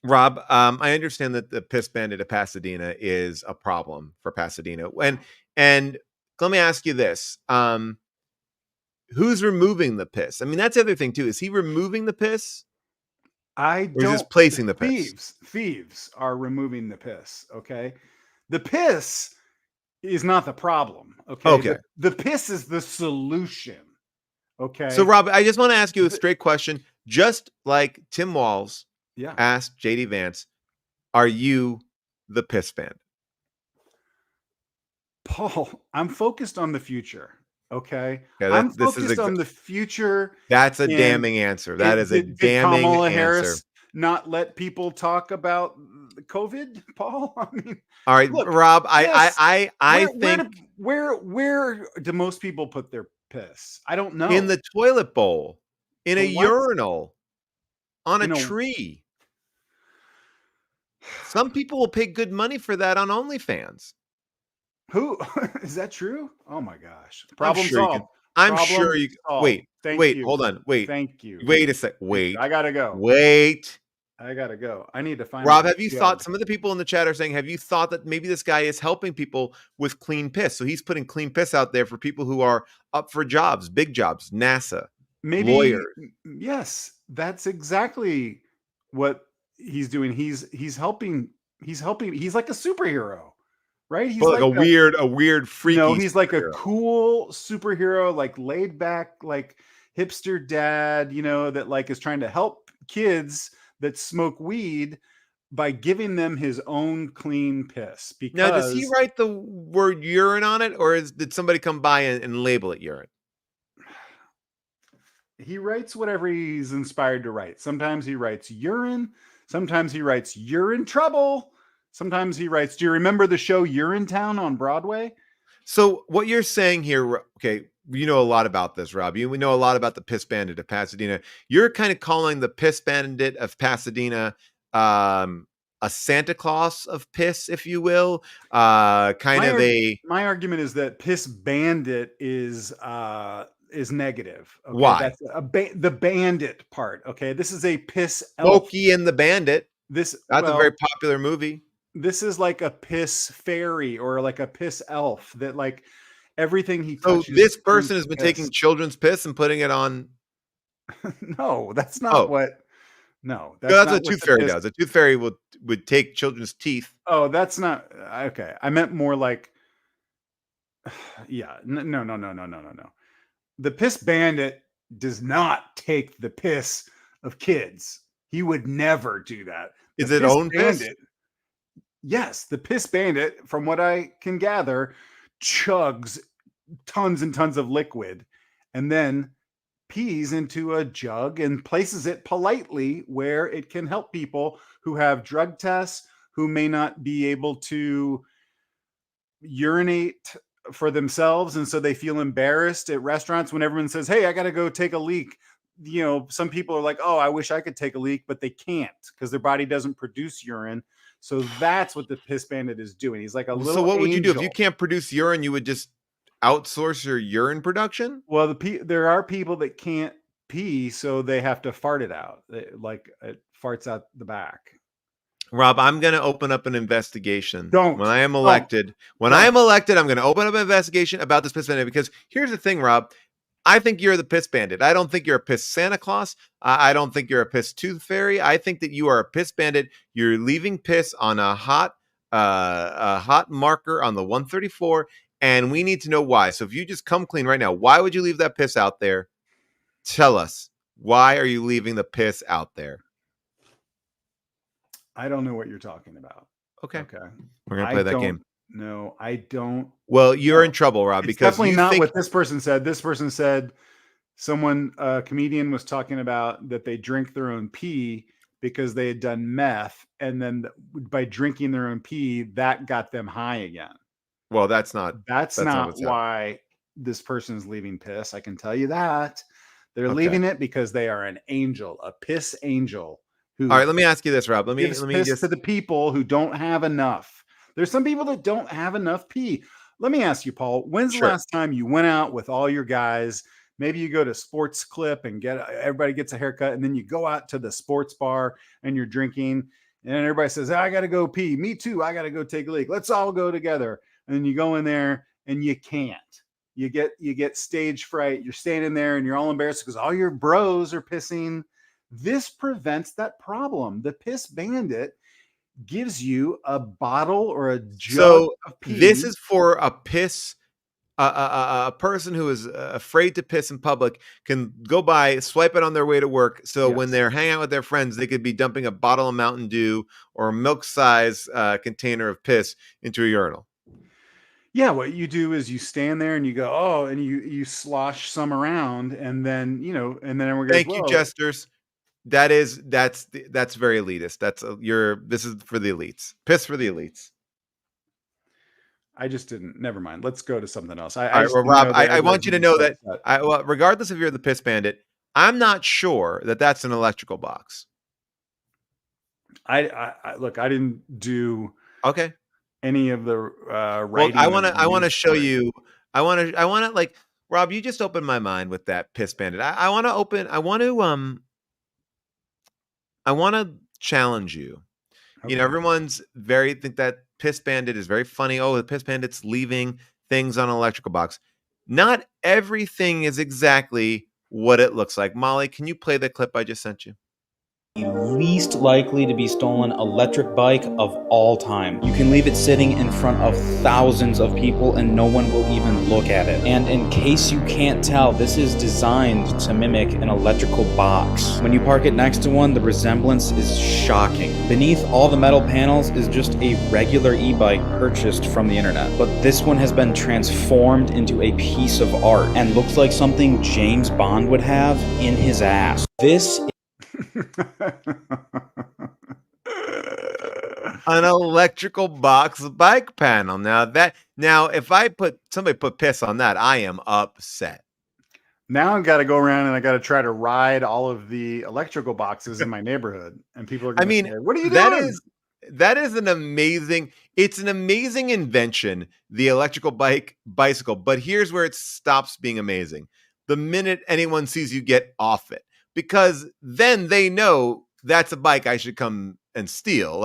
Rob, I understand that the piss bandit of Pasadena is a problem for Pasadena. And let me ask you this. Who's removing the piss? I mean, that's the other thing, too. Is he removing the piss? Or is he just placing the piss? Thieves are removing the piss, okay? The piss is not the problem, okay? Okay. The piss is the solution, okay? So, Rob, I just want to ask you a straight question. Just like Tim Walz asked J.D. Vance, are you the piss bandit? Paul, I'm focused on the future. Okay. Yeah, I'm focused on the future. That's a damning answer. That is a damning Kamala answer. Harris not let people talk about COVID, Paul? I mean, all right, look, Rob, yes, I think where do most people put their piss? I don't know. In the toilet bowl, in a urinal, on a tree. Some people will pay good money for that on OnlyFans. Who is that true? Oh my gosh. Problem solved. I'm sure you wait, hold on. Wait. Thank you. Wait a sec. Wait. I gotta go. Wait. I gotta go. I need to find Rob, have you thought, some of the people in the chat are saying, have you thought that maybe this guy is helping people with clean piss? So he's putting clean piss out there for people who are up for jobs, big jobs, NASA, maybe lawyers. Yes, that's exactly what he's doing. He's helping. He's like a superhero. Right? He's like a weird freaky. No, he's like superhero. A cool superhero, like laid back, like hipster dad, that like is trying to help kids that smoke weed by giving them his own clean piss. Because now, does he write the word urine on it, or did somebody come by and label it urine? He writes whatever he's inspired to write. Sometimes he writes urine. Sometimes he writes you're in trouble. Sometimes he writes, do you remember the show Urinetown on Broadway? So what you're saying here, okay, you know a lot about this, Rob. We know a lot about the piss bandit of Pasadena. You're kind of calling the piss bandit of Pasadena a Santa Claus of piss, if you will. My argument is that piss bandit is negative. Okay? Why? That's the bandit part. Okay, this is a piss elf. Smokey and the Bandit. That's a very popular movie. This is like a piss fairy or like a piss elf that like everything he touches. So this person has been taking children's piss and putting it on. No, that's not what. No, that's what a tooth fairy does. A tooth fairy would take children's teeth. Oh, that's not okay. I meant more like. Yeah, no. The piss bandit does not take the piss of kids. He would never do that. Is it own piss? Yes, the piss bandit, from what I can gather, chugs tons and tons of liquid and then pees into a jug and places it politely where it can help people who have drug tests, who may not be able to urinate for themselves. And so they feel embarrassed at restaurants when everyone says, hey, I got to go take a leak. Some people are like, oh, I wish I could take a leak, but they can't because their body doesn't produce urine. So that's what the piss bandit is doing. He's like a little. So what would you do if you can't produce urine? You would just outsource your urine production? Well, there are people that can't pee, so they have to fart it out. It farts out the back. Rob, I'm going to open up an investigation. Don't. When I am elected, I'm going to open up an investigation about this piss bandit because here's the thing, Rob. I think you're the piss bandit. I don't think you're a piss Santa Claus. I don't think you're a piss tooth fairy. I think that you are a piss bandit. You're leaving piss on a hot marker on the 134, and we need to know why. So if you just come clean right now, why would you leave that piss out there? Tell us, why are you leaving the piss out there? I don't know what you're talking about. Okay. Okay. We're going to play that game. No, I don't. Well, you're in trouble, Rob, It's because definitely you not think what this person said. This person said a comedian was talking about that they drink their own pee because they had done meth. And then by drinking their own pee, that got them high again. Well, that's not why this person is leaving piss. I can tell you that. They're Okay. leaving it because they are an angel, a piss angel. Who All right, let me ask you this, Rob. Let me piss to the people who don't have enough. There's some people that don't have enough pee. Let me ask you, Paul, when's the last time you went out with all your guys? Maybe you go to Sports Clip and everybody gets a haircut, and then you go out to the sports bar and you're drinking, and everybody says, I got to go pee. Me too. I got to go take a leak. Let's all go together. And then you go in there and you can't. You get stage fright. You're standing there and you're all embarrassed because all your bros are pissing. This prevents that problem. The Piss Bandit gives you a bottle or a jug of pee. This is for a piss. A person who is afraid to piss in public can go by, swipe it on their way to work. So when they're hanging out with their friends, they could be dumping a bottle of Mountain Dew or a milk size container of piss into a urinal. Yeah, what you do is you stand there and you go, and you slosh some around, and then and then we're going. Thank you, jesters. That's very elitist. This is for the elites. Piss for the elites. I just didn't. Never mind. Let's go to something else. Rob, I want you to know that regardless if you're the Piss Bandit, I'm not sure that that's an electrical box. Look. I didn't do any of the writing. Well, I want to show you. I want to like Rob. You just opened my mind with that Piss Bandit. I want to challenge you. Okay. Everyone's think that Piss Bandit is very funny. Oh, the Piss Bandit's leaving things on an electrical box. Not everything is exactly what it looks like. Molly, can you play the clip I just sent you? The least likely to be stolen electric bike of all time. You can leave it sitting in front of thousands of people and no one will even look at it. And in case you can't tell, this is designed to mimic an electrical box. When you park it next to one, the resemblance is shocking. Beneath all the metal panels is just a regular e-bike purchased from the internet. But this one has been transformed into a piece of art and looks like something James Bond would have in his ass. This an electrical box bike panel. Now if somebody put piss on that, I am upset. Now I've got to go around and I got to try to ride all of the electrical boxes in my neighborhood, and people are going to say, "What are you doing?" That is an amazing invention, the electrical bicycle. But here's where it stops being amazing: the minute anyone sees you get off it. Because then they know that's a bike I should come and steal.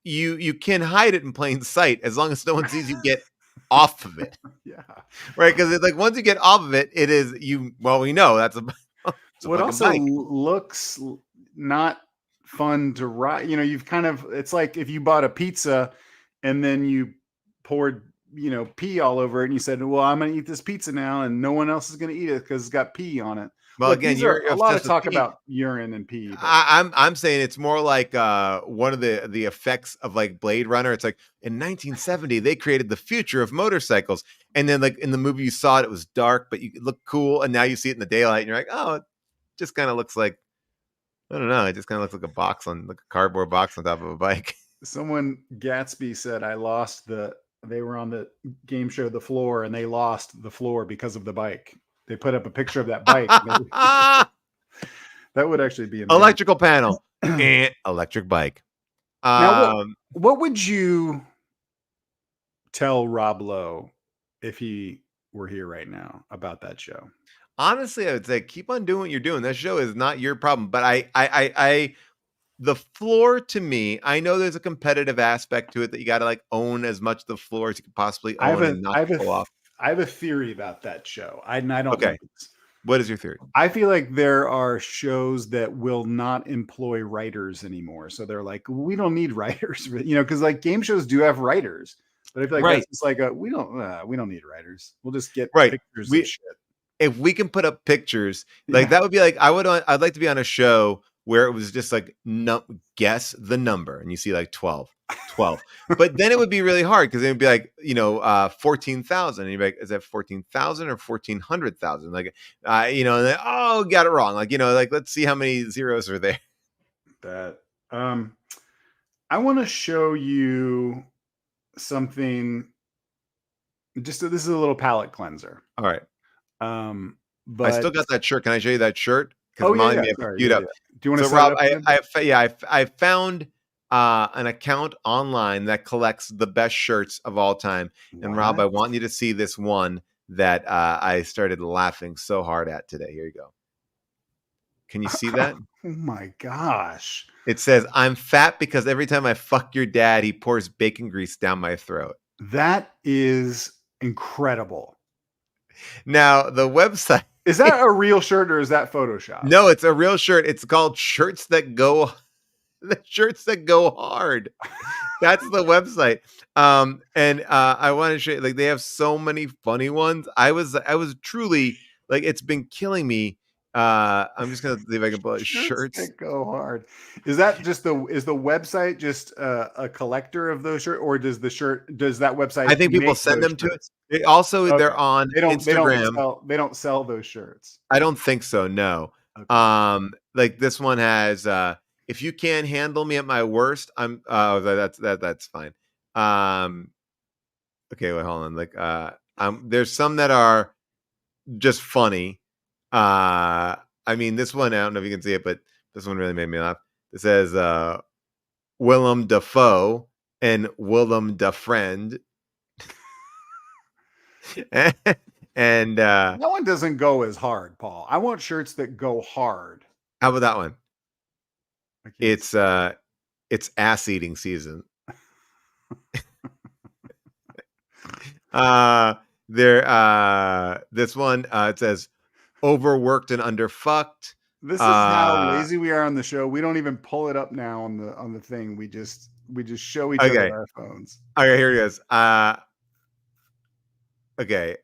You can hide it in plain sight as long as no one sees you get off of it. Yeah. Right. Because once you get off of it, it is we know that's what also bike. Looks not fun to ride. It's like if you bought a pizza and then you poured pee all over it and you said, well, I'm going to eat this pizza now and no one else is going to eat it because it's got pee on it. Well, look, again, you're a lot of talk about urine and pee. I'm saying it's more like one of the effects of like Blade Runner. It's like in 1970 they created the future of motorcycles, and then like in the movie you saw it was dark, but it looked cool, and now you see it in the daylight, and you're like, oh, it just kind of looks like I don't know. It just kind of looks like a cardboard box on top of a bike. Someone Gatsby said they were on the game show The Floor and they lost the floor because of the bike. They put up a picture of that bike. That would actually be amazing. Electrical panel and electric bike. Now, what would you tell Rob Lowe if he were here right now about that show? Honestly, I would say keep on doing what you're doing. That show is not your problem. But I the floor to me, I know there's a competitive aspect to it that you got to like own as much of the floor as you can possibly own and not pull off. I have a theory about that show. I don't Okay. know this. What is your theory? I feel like there are shows that will not employ writers anymore. So they're like, we don't need writers, because like game shows do have writers, but I feel like that's just like we don't need writers. We'll just get pictures of shit. If we can put up pictures, like that would be like I'd like to be on a show where it was just like guess the number, and you see like 12. But then it would be really hard because it would be like 14,000, and you'd be like, is that 14,000 or 1,400,000? Like and then, got it wrong. Like like let's see how many zeros are there. That I want to show you something. This is a little palate cleanser. All right. But I still got that shirt. Can I show you that shirt? Oh yeah. Do you want to? So Rob, I found an account online that collects the best shirts of all time. And Rob, I want you to see this one that I started laughing so hard at today. Here you go. Can you see that? Oh my gosh! It says, "I'm fat because every time I fuck your dad, he pours bacon grease down my throat." That is incredible. Now, the website... Is that a real shirt or is that Photoshop? No, it's a real shirt. It's called Shirts That Go... The Shirts That Go Hard. That's the website. And I want to show you, like, they have so many funny ones. I was truly, like, it's been killing me. I'm just gonna see if I can pull it. Shirts That Go Hard. Is that just is the website just a collector of those shirts, or does that website? I think people send them to it. They also they're on Instagram. They don't sell those shirts. I don't think so. No. Okay. Like this one has if you can't handle me at my worst, I'm that's fine. Okay, wait, hold on. Like there's some that are just funny. I mean, this one, I don't know if you can see it, but this one really made me laugh. It says Willem Dafoe and Willem da Friend. And that one doesn't go as hard, Paul. I want shirts that go hard. How about that one? It's ass eating season. This one it says overworked and underfucked. This is how lazy we are on the show. We don't even pull it up now on the thing. We just show each other our phones. Okay, here it is. Okay.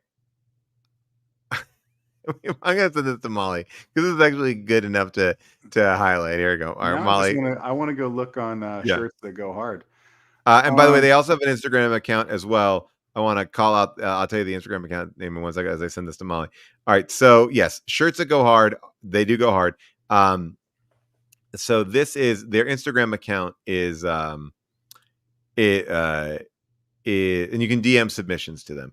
I'm gonna send this to Molly because this is actually good enough to highlight. Here we go. All right, Molly. I want to go look on shirts that go hard. And by the way, they also have an Instagram account as well. I want to call out. I'll tell you the Instagram account name in 1 second as I send this to Molly. All right. So yes, shirts that go hard. They do go hard. So this is their Instagram account is and you can DM submissions to them.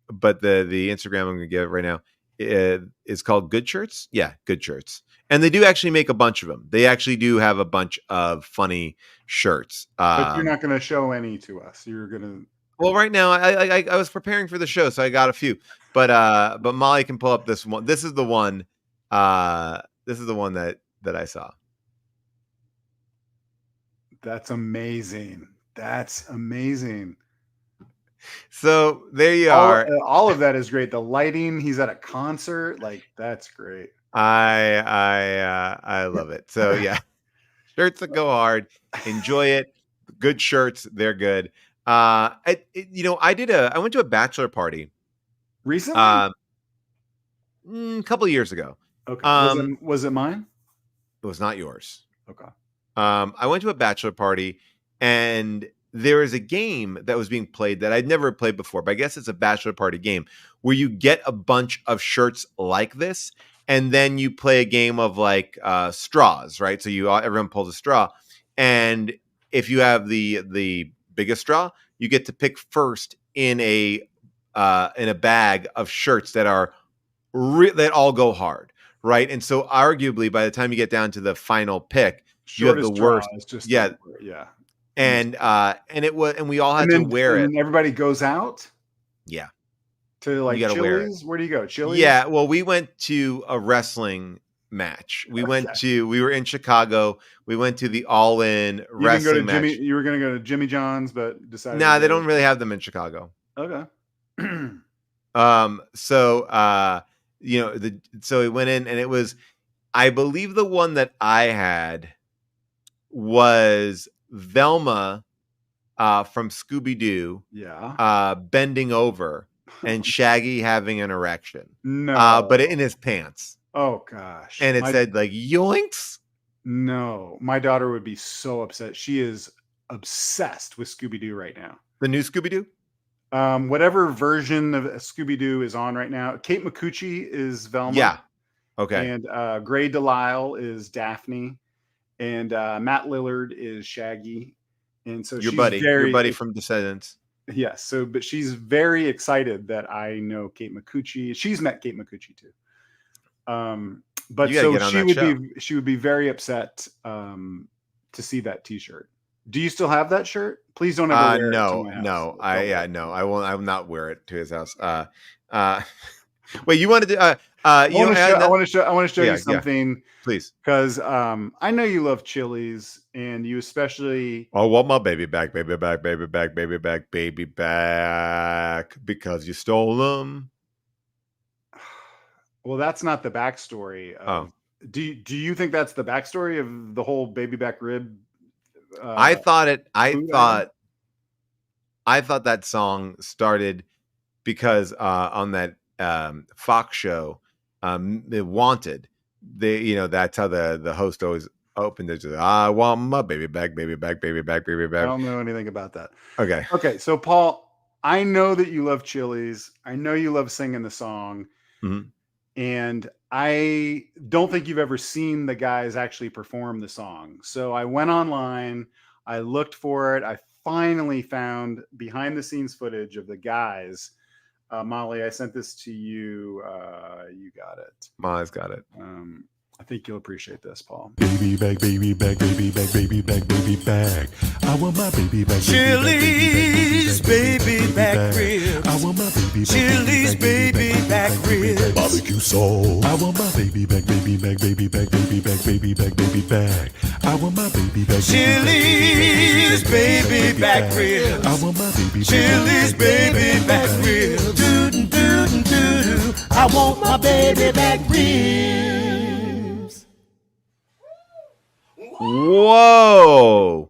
But the Instagram I'm going to give right now is called Good Shirts. Yeah, Good Shirts. And they do actually make a bunch of them. They actually do have a bunch of funny shirts. But you're not going to show any to us. You're going to... Well, right now, I was preparing for the show, so I got a few. But Molly can pull up this one. This is the one. This is the one that I saw. That's amazing. That's amazing. So there you are. All of that is great. The lighting. He's at a concert. Like that's great. I love it. So yeah, shirts that go hard. Enjoy it. Good shirts. They're good. I went to a bachelor party recently. A couple of years ago. Okay. Was it mine? It was not yours. Okay. I went to a bachelor party and there is a game that was being played that I'd never played before, but I guess it's a bachelor party game where you get a bunch of shirts like this, and then you play a game of like straws, right? So everyone pulls a straw, and if you have the biggest straw, you get to pick first in a bag of shirts that are that all go hard, right? And so arguably, by the time you get down to the final pick, you have the worst. Yeah. And we all had to wear it. And everybody goes out. Yeah. To like Chili's. Where do you go? Chili's? Yeah. Well, we went to a wrestling match. We were in Chicago. We went to the All-In wrestling match. You were going to go to Jimmy John's, but decided. Nah, they don't really have them in Chicago. Okay. So it went in, and it was, I believe the one that I had was Velma from Scooby-Doo bending over and Shaggy having an erection. No. But in his pants. Oh gosh. And it said like yoinks. No, my daughter would be so upset. She is obsessed with Scooby-Doo right now. The new Scooby-Doo? Whatever version of Scooby-Doo is on right now. Kate Micucci is Velma. Yeah. Okay. And Gray Delisle is Daphne. And Matt Lillard is Shaggy. And so your she's buddy from Descendants. Yes. But she's very excited that I know Kate Micucci. She's met Kate Micucci too. But so she would be very upset to see that T-shirt. Do you still have that shirt? Please don't ever wear it to my house. I won't. I will not wear it to his house. Wait, you wanted to? I want to show you something, yeah. Please, because I know you love Chili's, and you especially. I want my baby back, baby back, baby back, baby back, baby back, because you stole them. Well, that's not the backstory. Do you think that's the backstory of the whole baby back rib? I thought that song started because on that Fox show, Wanted, that's how the host always opened it. I want my baby back, baby back, baby back, baby back. I don't know anything about that. Okay. So Paul, I know that you love Chili's. I know you love singing the song. Mm-hmm. And I don't think you've ever seen the guys actually perform the song. So I went online, I looked for it. I finally found behind the scenes footage of the guys. Molly, I sent this to you. You got it. Molly's got it. I think you'll appreciate this, Paul. Baby back, baby back, baby back, baby back, baby back. I want my baby back. Chili's baby back ribs. I want my baby back. Chili's baby back ribs. Barbecue sauce. I want my baby back, baby back, baby back, baby back, baby back, baby back. I want my baby back. Chili's baby back ribs. I want my baby back. Chili's baby back ribs. Doo doo doo doo. I want my baby back ribs. Whoa.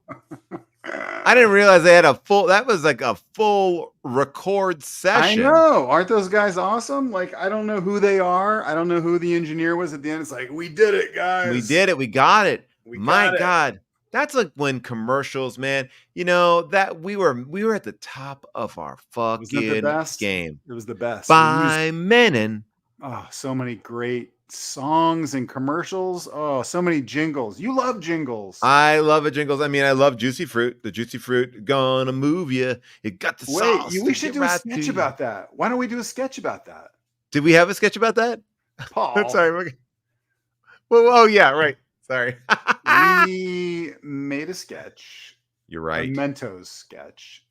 I didn't realize they had that was like a full record session. I know. Aren't those guys awesome? Like, I don't know who they are. I don't know who the engineer was at the end. It's like, we did it, guys. We did it. We got it. My God. That's like when commercials, man, that we were at the top of our fucking game. It was the best. By Menon. Oh, so many great songs and commercials. Oh, so many jingles. You love jingles. I love jingles. I mean, I love Juicy Fruit. The Juicy Fruit gonna move you. It got the sauce. We should do a sketch about that. Why don't we do a sketch about that? Did we have a sketch about that? Paul. I'm sorry. Well, oh yeah, right. Sorry. We made a sketch. You're right. A Mentos sketch.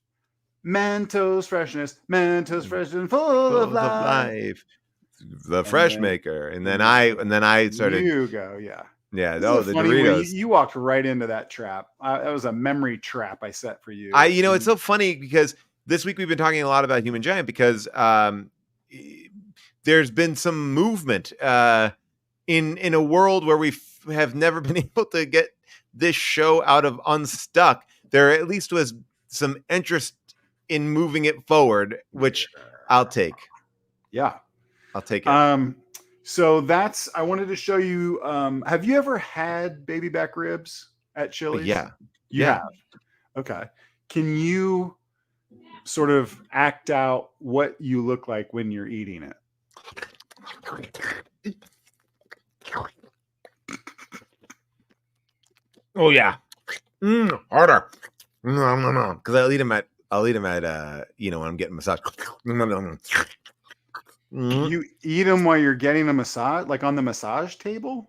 Mentos freshness. Mentos fresh and full of life. The Fresh Maker, and then I started. You go, yeah. The Doritos. You walked right into that trap. That was a memory trap I set for you. It's so funny because this week we've been talking a lot about Human Giant because there's been some movement in a world where we have never been able to get this show out of unstuck. There at least was some interest in moving it forward, which I'll take. Yeah. I'll take it. So I wanted to show you. Have you ever had baby back ribs at Chili's? Yeah. You have. Okay. Can you sort of act out what you look like when you're eating it? Oh yeah. Harder. Because I'll eat them at when I'm getting massage. You eat them while you're getting a massage, like on the massage table?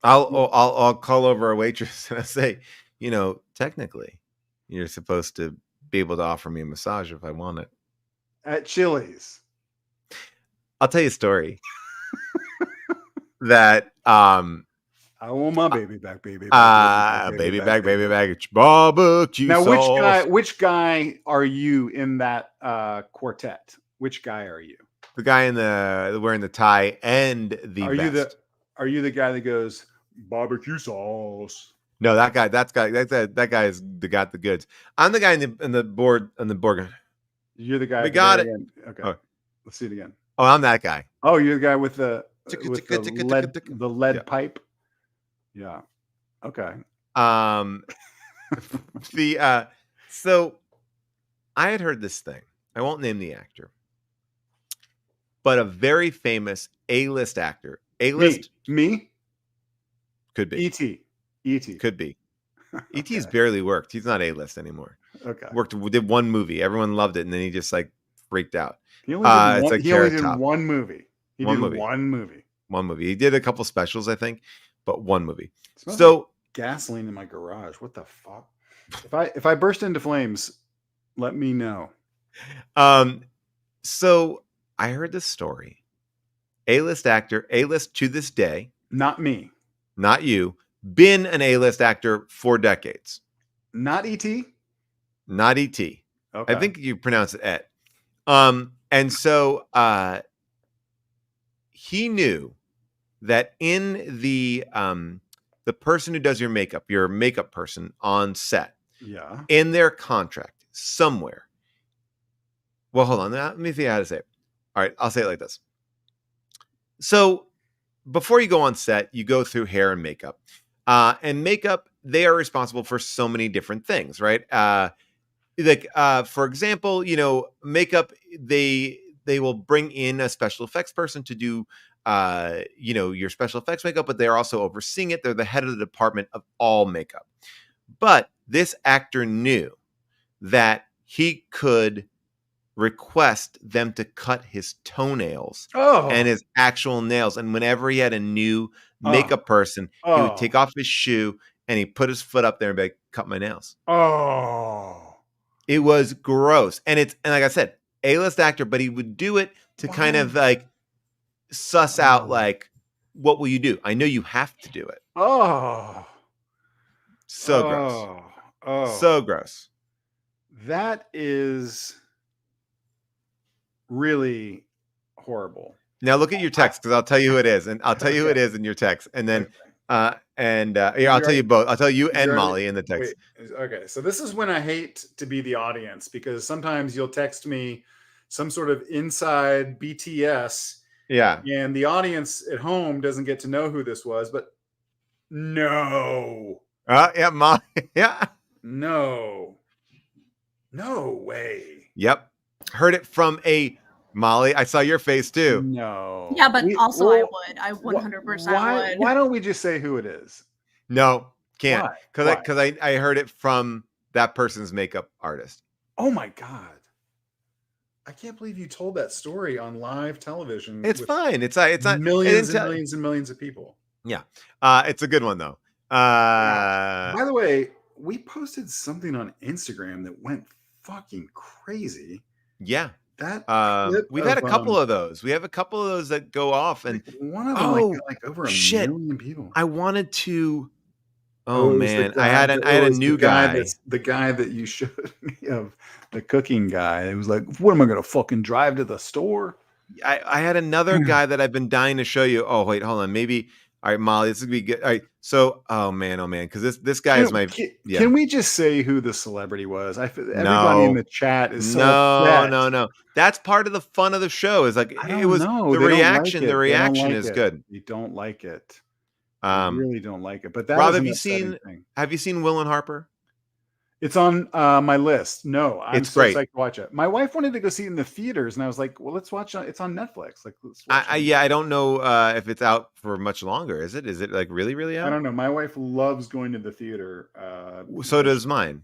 I'll call over a waitress and I say, technically, you're supposed to be able to offer me a massage if I want it. At Chili's. I'll tell you a story. That I want my baby back, baby back. Baby back. It's barbecue now, sauce. which guy are you in that quartet? Which guy are you? The guy in the wearing the tie and the vest. Are you the guy that goes barbecue sauce? No, that guy. That guy is got the goods. I'm the guy in the board on the board. You're the guy. We got it. Okay. Oh. Let's see it again. Oh, I'm that guy. Oh, you're the guy with the lead pipe. Yeah. Okay. So I had heard this thing. I won't name the actor, but a very famous A-list actor. A-list. Me? Could be. E.T. Could be. E.T.'s barely worked. He's not A-list anymore. Okay. Did one movie. Everyone loved it, and then he just like freaked out. He only did one movie. One movie. He did a couple specials, I think, but one movie. So gasoline in my garage. What the fuck? If I burst into flames, let me know. So I heard this story. A-list actor, A-list to this day. Not me. Not you. Been an A-list actor for decades. Not E.T.? Not E.T. Okay. I think you pronounce it Et. And so he knew that in the person who does your makeup person on set, yeah, in their contract somewhere. Well, hold on. Let me think how to say it. All right, I'll say it like this. So before you go on set, you go through hair and makeup. And makeup, they are responsible for so many different things, right? For example, makeup, they will bring in a special effects person to do your special effects makeup, but they're also overseeing it. They're the head of the department of all makeup. But this actor knew that he could request them to cut his toenails and his actual nails. And whenever he had a new makeup person, he would take off his shoe and he put his foot up there and be like, cut my nails. It was gross. And like I said, A-list actor, but he would do it to kind of like suss out like, what will you do? I know you have to do it. So gross. So gross. That is really horrible. Now look at your text, because I'll tell you who it is, and I'll tell you who it is in your text, and then I'll tell you both. I'll tell you and Molly in the text. Wait, okay, so this is when I hate to be the audience, because sometimes you'll text me some sort of inside BTS, and the audience at home doesn't get to know who this was, but no, Molly, no way. Yep, heard it from a Molly. I saw your face too. No. Yeah, but I would. I 100% would. Why don't we just say who it is? No, can't. Because I heard it from that person's makeup artist. Oh my God. I can't believe you told that story on live television. It's fine. It's not millions and millions and millions of people. Yeah. It's a good one though. By the way, we posted something on Instagram that went fucking crazy. Yeah. That we've had a couple of those. We have a couple of those that go off, and one of them like over a million people. I wanted to. Oh man, I had a new guy. The guy that you showed me of, the cooking guy. It was like, what am I gonna fucking drive to the store? I had another guy that I've been dying to show you. Oh wait, hold on. Maybe. All right, Molly, this is gonna be good. All right, so oh man, because this guy is my. Can we just say who the celebrity was? Everybody in the chat is so upset. No. That's part of the fun of the show. Is like it was the reaction. The reaction is good. You don't like it. I really don't like it. But that Rob, have you seen Will and Harper? It's on my list. No, it's great. Psyched to watch it. My wife wanted to go see it in the theaters, and I was like, "Well, let's watch it. It's on Netflix." Like, let's watch it. I don't know if it's out for much longer. Is it? Is it like really, really out? I don't know. My wife loves going to the theater. So does mine.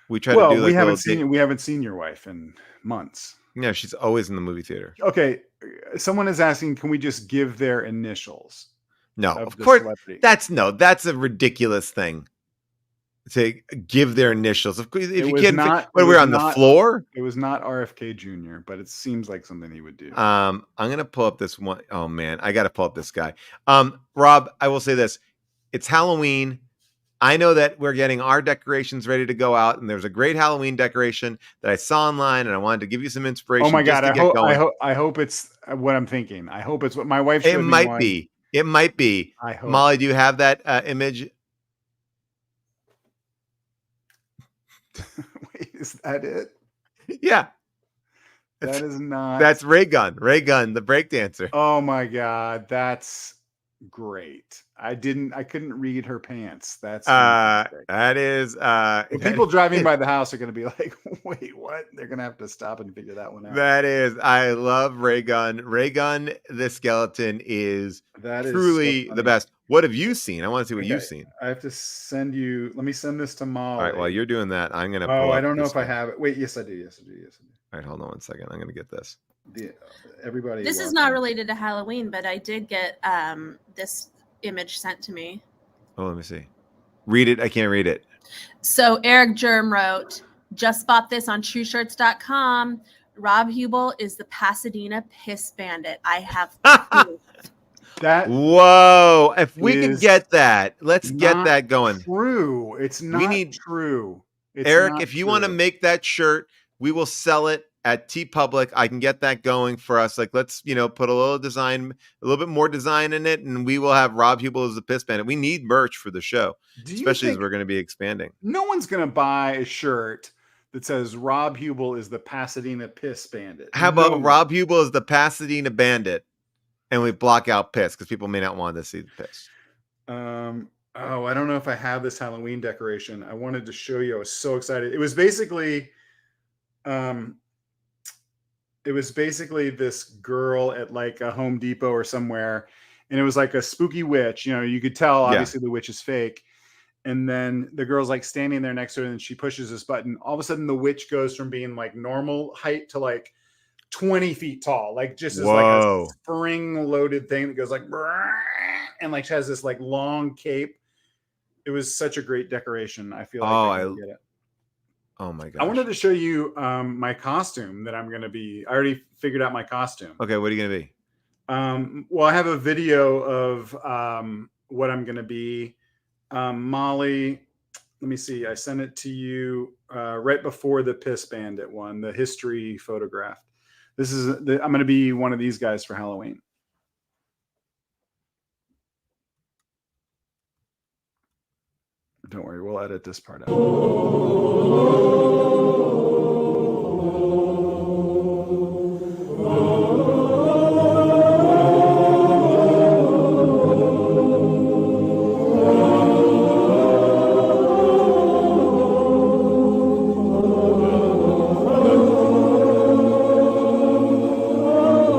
We try to do. Like we haven't seen your wife in months. Yeah, she's always in the movie theater. Okay, someone is asking, can we just give their initials? No, of course. That's a ridiculous thing. To give their initials. If you can't, we're on the floor. It was not RFK Jr., but it seems like something he would do. I'm gonna pull up this one. Oh man, I gotta pull up this guy. Rob, I will say this: it's Halloween. I know that we're getting our decorations ready to go out, and there's a great Halloween decoration that I saw online, and I wanted to give you some inspiration. Oh my just God! to get going. I hope it's what I'm thinking. I hope it's what my wife. It might be. It might be. I hope. Molly, do you have that image? Wait, is that it? Yeah. That is not. That's Ray Gun, the breakdancer. Oh my God, that's great. I couldn't read her pants. That's that is people driving by the house are going to be like, wait, what? They're going to have to stop and figure that one out. That is, I love Ray Gun. Ray Gun, the skeleton is truly the best. What have you seen? I want to see what you've seen. I have to send you. Let me send this to Molly. All right. While you're doing that, I'm going to. Oh, I don't know if I have it. Wait, yes, I do. Yes, I do. All right, hold on 1 second. I'm going to get this. Everybody. This is not related to Halloween, but I did get this image sent to me. Oh, let me see. Read it. I can't read it. So Eric Germ wrote, just bought this on TrueShirts.com. Rob Hubel is the Pasadena Piss Bandit. I have proof. Whoa! If we can get that, let's get that going. True. It's not true. Eric, if you want to make that shirt, we will sell it at TeePublic. I can get that going for us. Like, let's, put a little bit more design in it, and we will have Rob Hubel as the Piss Bandit. We need merch for the show, especially as we're going to be expanding. No one's going to buy a shirt that says Rob Hubel is the Pasadena Piss Bandit. How about Rob Hubel is the Pasadena Bandit, and we block out piss because people may not want to see the piss. Oh, I don't know if I have this Halloween decoration. I wanted to show you. I was so excited. It was basically this girl at like a Home Depot or somewhere, and it was like a spooky witch. You could tell obviously the witch is fake. And then the girl's like standing there next to her, and she pushes this button. All of a sudden, the witch goes from being like normal height to like 20 feet tall, like just as like a spring-loaded thing that goes like, and like she has this like long cape. It was such a great decoration. I feel like I can get it. Oh my god! I wanted to show you my costume that I'm going to be. I already figured out my costume. Okay, what are you going to be? Well, I have a video of what I'm going to be. Molly, let me see. I sent it to you right before the Piss Bandit one, the history photograph. This is I'm going to be one of these guys for Halloween. Don't worry, we'll edit this part out.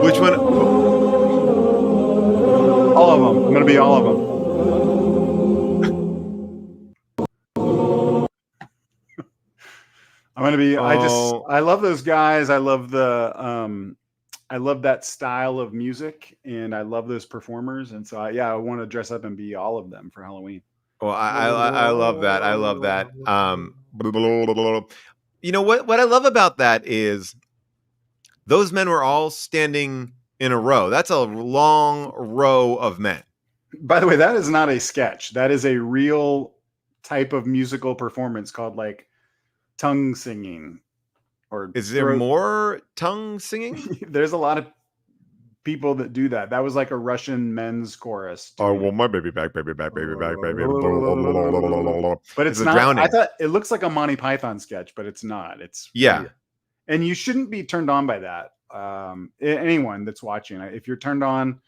Which one? All of them. I'm going to be all of them. I'm going to be, I love those guys. I love I love that style of music, and I love those performers. And so I want to dress up and be all of them for Halloween. Well, I love that. I love that. You know what I love about that is those men were all standing in a row. That's a long row of men. By the way, that is not a sketch. That is a real type of musical performance called like tongue singing. Or is there more tongue singing? There's a lot of people that do that. That was like a Russian men's chorus. I want my baby back, baby back, baby back, baby. But it's not. Drowning. I thought it looks like a Monty Python sketch, but it's not. It's weird. And you shouldn't be turned on by that. Anyone that's watching, if you're turned on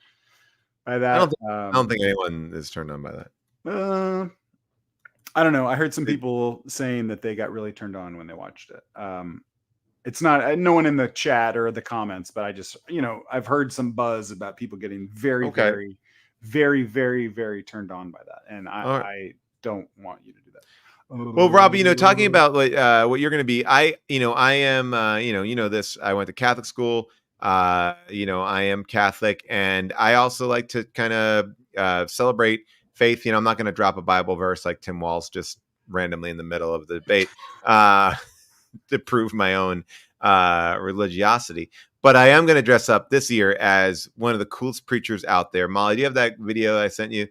by that, I don't think anyone is turned on by that. I don't know. I heard some people saying that they got really turned on when they watched it. It's not no one in the chat or the comments, but I just, I've heard some buzz about people getting very, very, very, very, very turned on by that. And I don't want you to do that. Well, Rob, talking about what you're going to be, I am, this, I went to Catholic school, I am Catholic, and I also like to kind of celebrate faith. I'm not going to drop a Bible verse like Tim Walz just randomly in the middle of the debate to prove my own religiosity. But I am going to dress up this year as one of the coolest preachers out there. Molly, do you have that video I sent you?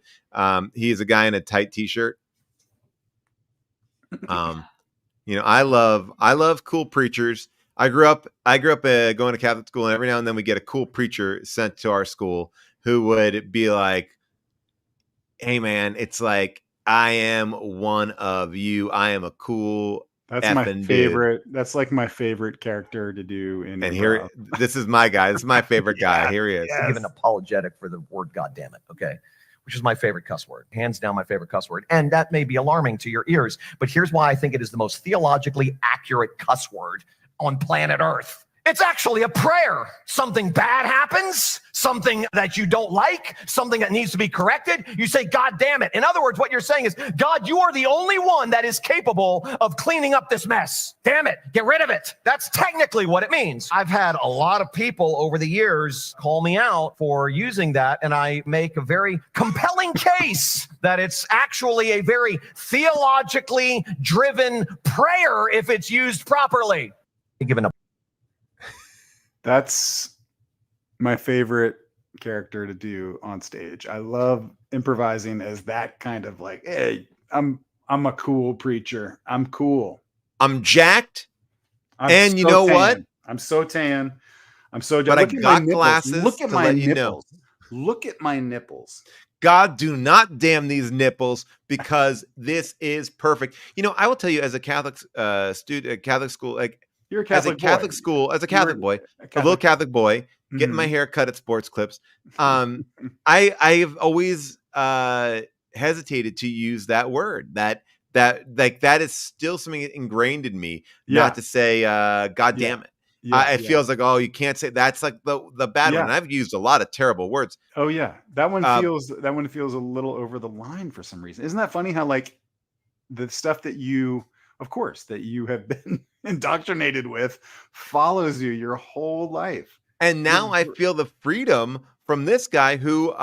He is a guy in a tight t-shirt. You know, I love cool preachers. I grew up going to Catholic school, and every now and then we get a cool preacher sent to our school who would be like, "Hey man, it's like I am one of you. I am a cool That's my effing favorite. That's like my favorite character to do in. And here, this is my guy. This is my favorite guy. Here he is. To give an apologetic for the word "goddammit," okay, which is my favorite cuss word, hands down my favorite cuss word, and that may be alarming to your ears, but here's why I think it is the most theologically accurate cuss word on planet Earth. It's actually a prayer. Something bad happens, something that you don't like, something that needs to be corrected. You say, "God damn it." In other words, what you're saying is, God, you are the only one that is capable of cleaning up this mess. Damn it. Get rid of it. That's technically what it means. I've had a lot of people over the years call me out for using that, and I make a very compelling case that it's actually a very theologically driven prayer if it's used properly. Given a That's my favorite character to do on stage. I love improvising as that kind of like, hey, I'm a cool preacher. I'm cool. I'm jacked. And you know what? I'm so tan. I'm so But I got glasses. Look at to my let nipples. you know. Look at my nipples. God, do not damn these nipples, because this is perfect. You know, I will tell you, as a Catholic student, Catholic school, like, You're a Catholic as a Catholic boy. school, as a Catholic boy, a a little Catholic boy, getting my hair cut at Sports Clips. I've always hesitated to use that word. That is still something ingrained in me. Not to say God damn it. It feels like, oh, you can't say that's like the bad one. And I've used a lot of terrible words. Oh yeah, that one feels a little over the line for some reason. Isn't that funny how like the stuff that you, of course, that you have been indoctrinated with follows you your whole life. And now I feel the freedom from this guy who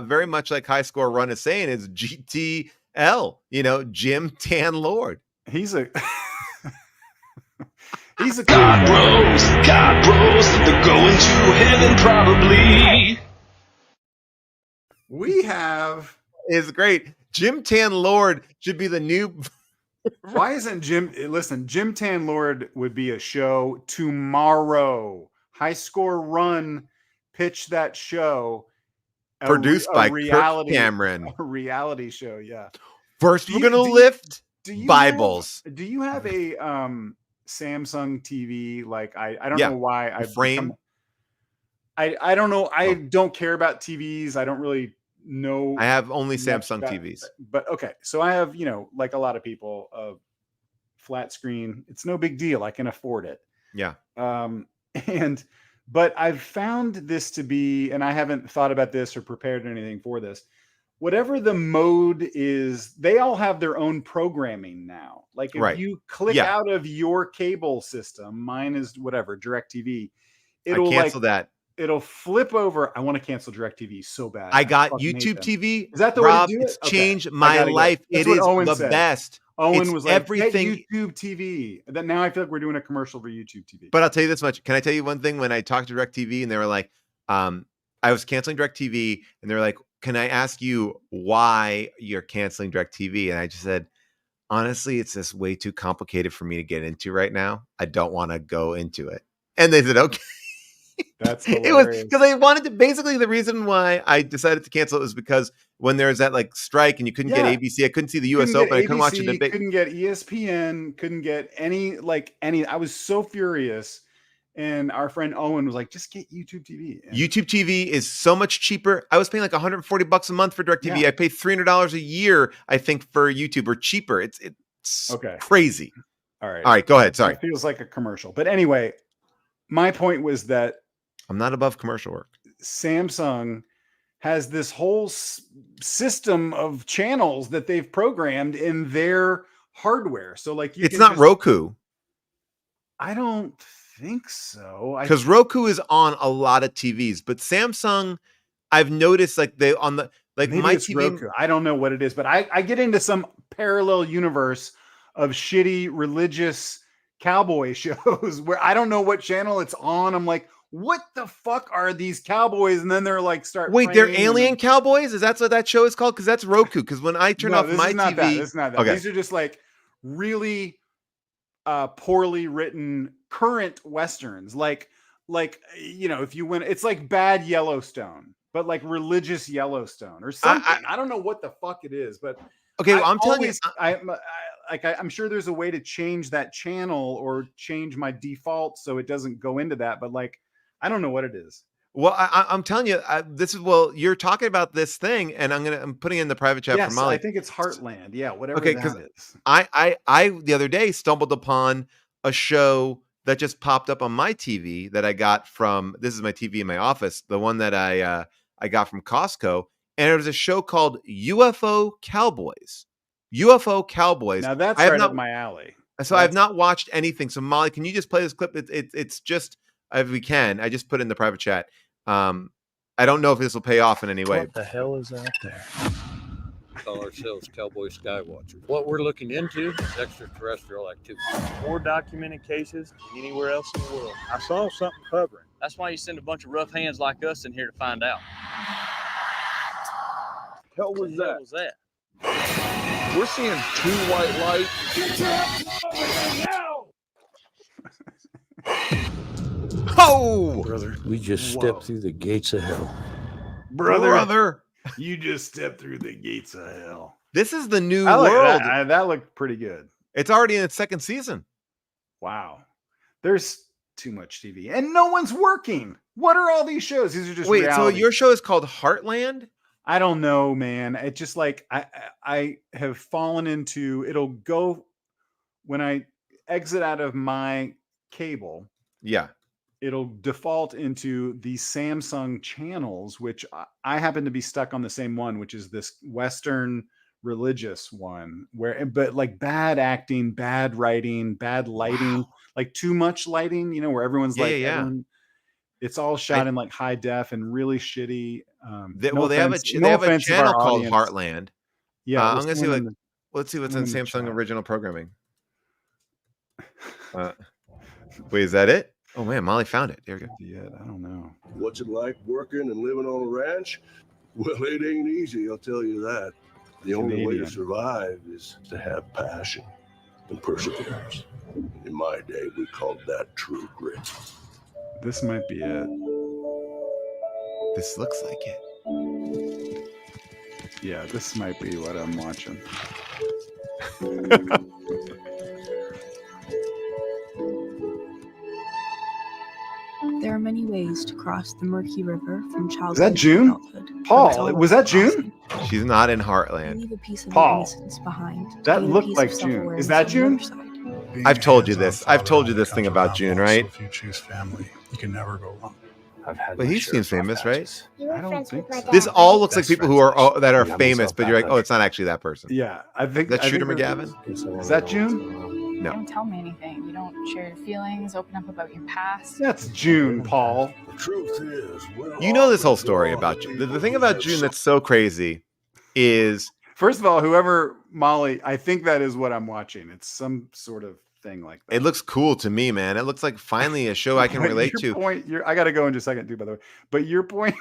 very much like High Score Run is saying is GTL, you know, Jim Tan Lord. He's a he's a God bros, they're going to heaven probably. We have is great. Jim Tan Lord should be the new. Why isn't Jim? Listen, Jim Tan Lord would be a show tomorrow. High Score Run pitch that show. Produced by Kirk Cameron. A reality show, yeah. First, we're gonna lift Bibles. Do you have a Samsung TV? Like I don't know why I frame. I don't know. I don't care about TVs. I don't really know. I have only Samsung TVs. But okay, so I have, you know, like a lot of people, flat screen. It's no big deal. I can afford it. Yeah. But I've found this to be, and I haven't thought about this or prepared anything for this. Whatever the mode is, they all have their own programming now. Like if you click out of your cable system, mine is whatever, DirecTV. It'll cancel that. It'll flip over. I want to cancel DirecTV so bad. I got YouTube TV. Is that the Rob, way to do it? It's changed my life. It is the best. Owen was like, everything. YouTube TV. Then now I feel like we're doing a commercial for YouTube TV. But I'll tell you this much. Can I tell you one thing? When I talked to DirecTV and they were like, I was canceling DirecTV and they were like, can I ask you why you're canceling DirecTV? And I just said, honestly, it's just way too complicated for me to get into right now. I don't want to go into it. And they said, okay. That's hilarious. It was because I wanted to, basically the reason why I decided to cancel it was because when there was that like strike and you couldn't get ABC, I couldn't see the US Open, I couldn't watch the debate. Couldn't get ESPN, couldn't get any. I was so furious. And our friend Owen was like, just get YouTube TV. And YouTube TV is so much cheaper. I was paying like $140 a month for DirecTV. I pay $300 a year, I think, for YouTube, or cheaper. It's okay. Crazy. All right. All right, go ahead. Sorry. It feels like a commercial. But anyway, my point was that I'm not above commercial work. Samsung has this whole system of channels that they've programmed in their hardware. So like it's not Roku. I don't think so. Because Roku is on a lot of TVs, but Samsung, I've noticed like they on the like maybe my it's TV. Roku. I don't know what it is, but I get into some parallel universe of shitty religious cowboy shows where I don't know what channel it's on. I'm like, what the fuck are these cowboys? And then they're like, wait, they're alien cowboys? Is that what that show is called? Because that's Roku. Because when I turn off my TV, it's not that. Okay. These are just like really poorly written current westerns, like if you went, it's like bad Yellowstone, but like religious Yellowstone or something. I don't know what the fuck it is, but okay, well, I'm telling you, I'm sure there's a way to change that channel or change my default so it doesn't go into that, but like I don't know what it is. Well, I'm telling you, you're talking about this thing, and I'm putting it in the private chat for Molly. I think it's Heartland. Yeah, whatever that is. I the other day stumbled upon a show that just popped up on my TV that I got from, this is my TV in my office, the one that I got from Costco, and it was a show called UFO Cowboys. UFO Cowboys. Now that's right up my alley. So I've not watched anything. So Molly, can you just play this clip? It's just, if we can, I just put it in the private chat. I don't know if this will pay off in any way. What the hell is out there? We call ourselves Cowboy Skywatchers. What we're looking into is extraterrestrial activity. More documented cases than anywhere else in the world. I saw something hovering. That's why you send a bunch of rough hands like us in here to find out. Hell was What the hell was that? We're seeing two white lights. Oh, brother, we just stepped through the gates of hell. Brother, you just stepped through the gates of hell. This is the new world. That looked pretty good. It's already in its second season. Wow. There's too much TV and no one's working. What are all these shows? These are just reality. So your show is called Heartland? I don't know, man. It's just like I have fallen into, it'll go when I exit out of my cable. Yeah. It'll default into the Samsung channels, which I happen to be stuck on the same one, which is this Western religious one but like bad acting, bad writing, bad lighting, like too much lighting, where everyone's everyone, it's all shot in like high def and really shitty. They have a channel called Heartland. Yeah. I'm going to see let's see what's in Samsung original programming. Wait, is that it? Oh man, Molly found it. There we go. Yeah, I don't know. What's it like working and living on a ranch? Well, it ain't easy, I'll tell you that. The only way to survive is to have passion and perseverance. In my day, we called that true grit. This might be it. This looks like it. Yeah, this might be what I'm watching. There are many ways to cross the murky river from childhood. Is that June? To adulthood. Paul, was that June? She's not in Heartland. Leave a piece of Paul, innocence behind. that Gain a looked piece like of June. self-awareness Is that on the June? other side. I've told you this. I've told you this thing about June, right? If you choose family, you can never go wrong. I've had But he seems famous, right? I don't think so. This all looks like people who are that are famous, but you're like, oh, it's not actually that person. Yeah, I think that's Shooter think McGavin. Is that June? You don't tell me anything. You don't share your feelings, open up about your past. That's June, Paul. The truth is, you know this whole story about June. The thing about June that's so crazy is, first of all, whoever Molly, I think that is what I'm watching. It's some sort of thing like that. It looks cool to me, man. It looks like finally a show I can relate to. I got to go in just a second too, by the way. But your point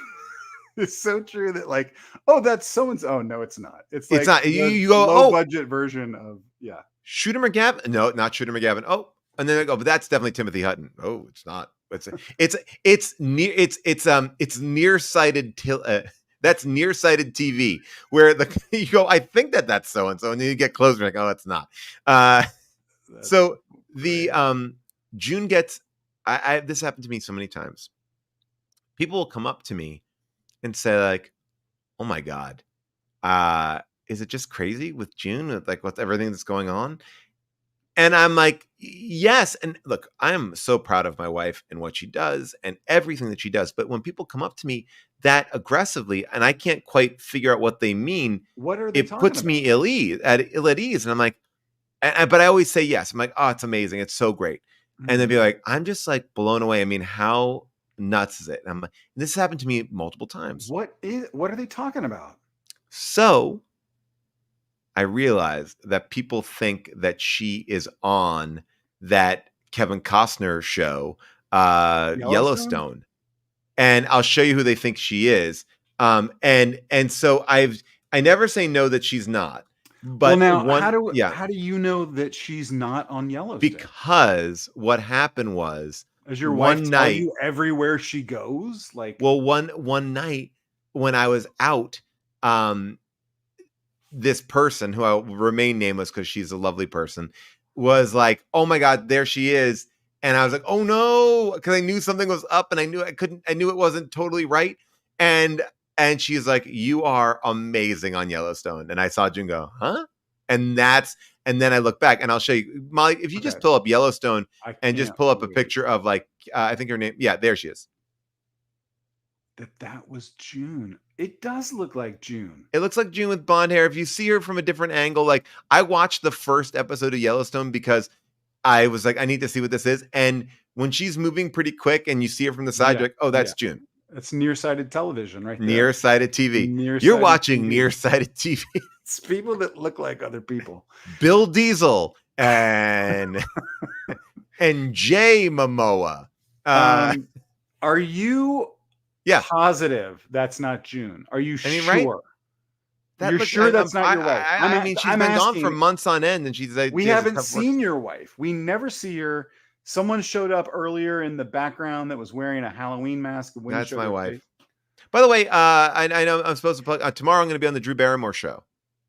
is so true that like, oh, that's so-and-so. Oh, no, it's not. It's not. You go, low budget version of, yeah. Shooter McGavin? No, not Shooter McGavin. Oh, and then I go, but that's definitely Timothy Hutton. Oh, it's not. It's nearsighted. That's nearsighted TV, where you go, I think that's so and so, and then you get closer, like, oh, it's not. So the June gets. This happened to me so many times. People will come up to me and say like, "Oh my God, is it just crazy with June? Like, what's everything that's going on?" And I'm like, yes. And look, I am so proud of my wife and what she does and everything that she does. But when people come up to me that aggressively, and I can't quite figure out what they mean, what are they it puts about? me ill at ease. And I'm like, but I always say yes. I'm like, oh, it's amazing. It's so great. Mm-hmm. And they'd be like, I'm just like blown away. I mean, how nuts is it? And I'm like, this has happened to me multiple times. What are they talking about? So I realized that people think that she is on that Kevin Costner show, Yellowstone. And I'll show you who they think she is. And so I never say no that she's not. But well, now, one, how do you know that she's not on Yellowstone? because what happened was Does your one wife tell night you everywhere she goes? Like, well, one night when I was out, this person who I will remain nameless because she's a lovely person was like, "Oh my God, there she is!" And I was like, "Oh no," because I knew something was up, and I knew it wasn't totally right. And she's like, "You are amazing on Yellowstone." And I saw June go, "Huh?" And then I look back, and I'll show you, Molly. If you just pull up Yellowstone and just pull up a picture of like, I think her name, yeah, there she is. That was June. It does look like June. It looks like June with blonde hair. If you see her from a different angle, like I watched the first episode of Yellowstone because I was like, I need to see what this is. And when she's moving pretty quick and you see her from the side, you're like, oh, that's June. That's nearsighted television right there. Nearsighted TV. Nearsighted You're watching TV. Nearsighted TV. It's people that look like other people. Bill Diesel and Jay Momoa. Are you positive that's not June? Are you sure? Right? You're sure that's not your wife? I mean, she's been gone for months on end, and she's like, we haven't seen your wife. We never see her. Someone showed up earlier in the background that was wearing a Halloween mask. That's my wife. By the way, I know I'm supposed to plug tomorrow. I'm going to be on the Drew Barrymore show.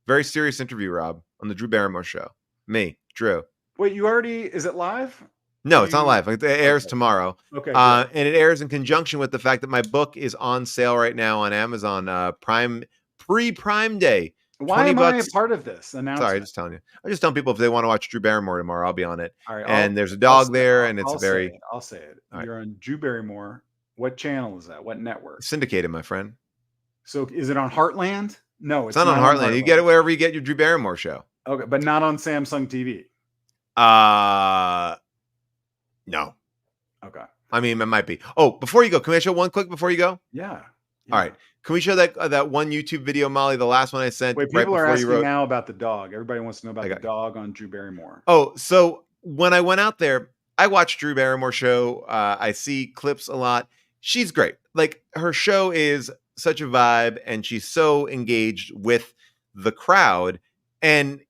Very serious interview, Rob, on the Drew Barrymore show. Me, Drew. Wait, you already? Is it live? No, it's not live. It airs tomorrow. Okay. And it airs in conjunction with the fact that my book is on sale right now on Amazon Prime, pre-Prime Day. Why am I a part of this announcement? Sorry, just telling you. I'm just telling people if they want to watch Drew Barrymore tomorrow, I'll be on it. All right, and there's a dog there, and it's I'll say it. You're on Drew Barrymore. What channel is that? What network? Syndicated, my friend. So is it on Heartland? No, it's not on Heartland. You get it wherever you get your Drew Barrymore show. Okay, but not on Samsung TV. No. Okay. I mean, it might be. Oh, before you go, can we show one quick before you go? Yeah. All right. Can we show that one YouTube video, Molly? The last one I sent. Wait, people are asking now about the dog. Everybody wants to know about the dog on Drew Barrymore. Oh, so when I went out there, I watched Drew Barrymore show. I see clips a lot. She's great. Like her show is such a vibe, and she's so engaged with the crowd. And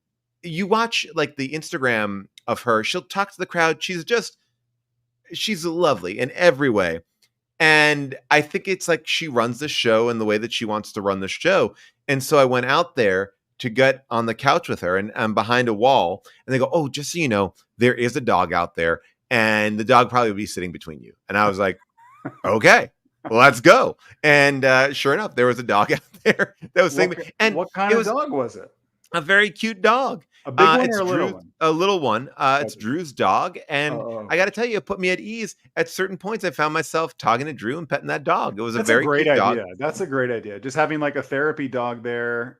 you watch like the Instagram of her. She'll talk to the crowd. She's lovely in every way. And I think it's like she runs the show in the way that she wants to run the show. And so I went out there to get on the couch with her, and I'm behind a wall, and they go, "Oh, just so you know, there is a dog out there, and the dog probably will be sitting between you." And I was like, okay, well, let's go. And sure enough, there was a dog out there that was saying, and what kind of dog was it? A very cute dog. A big one it's or a little Drew, one? A little one. It's Drew's dog. And I got to tell you, it put me at ease. At certain points, I found myself talking to Drew and petting that dog. It was That's a very great cute idea. dog. That's a great idea. Just having like a therapy dog there,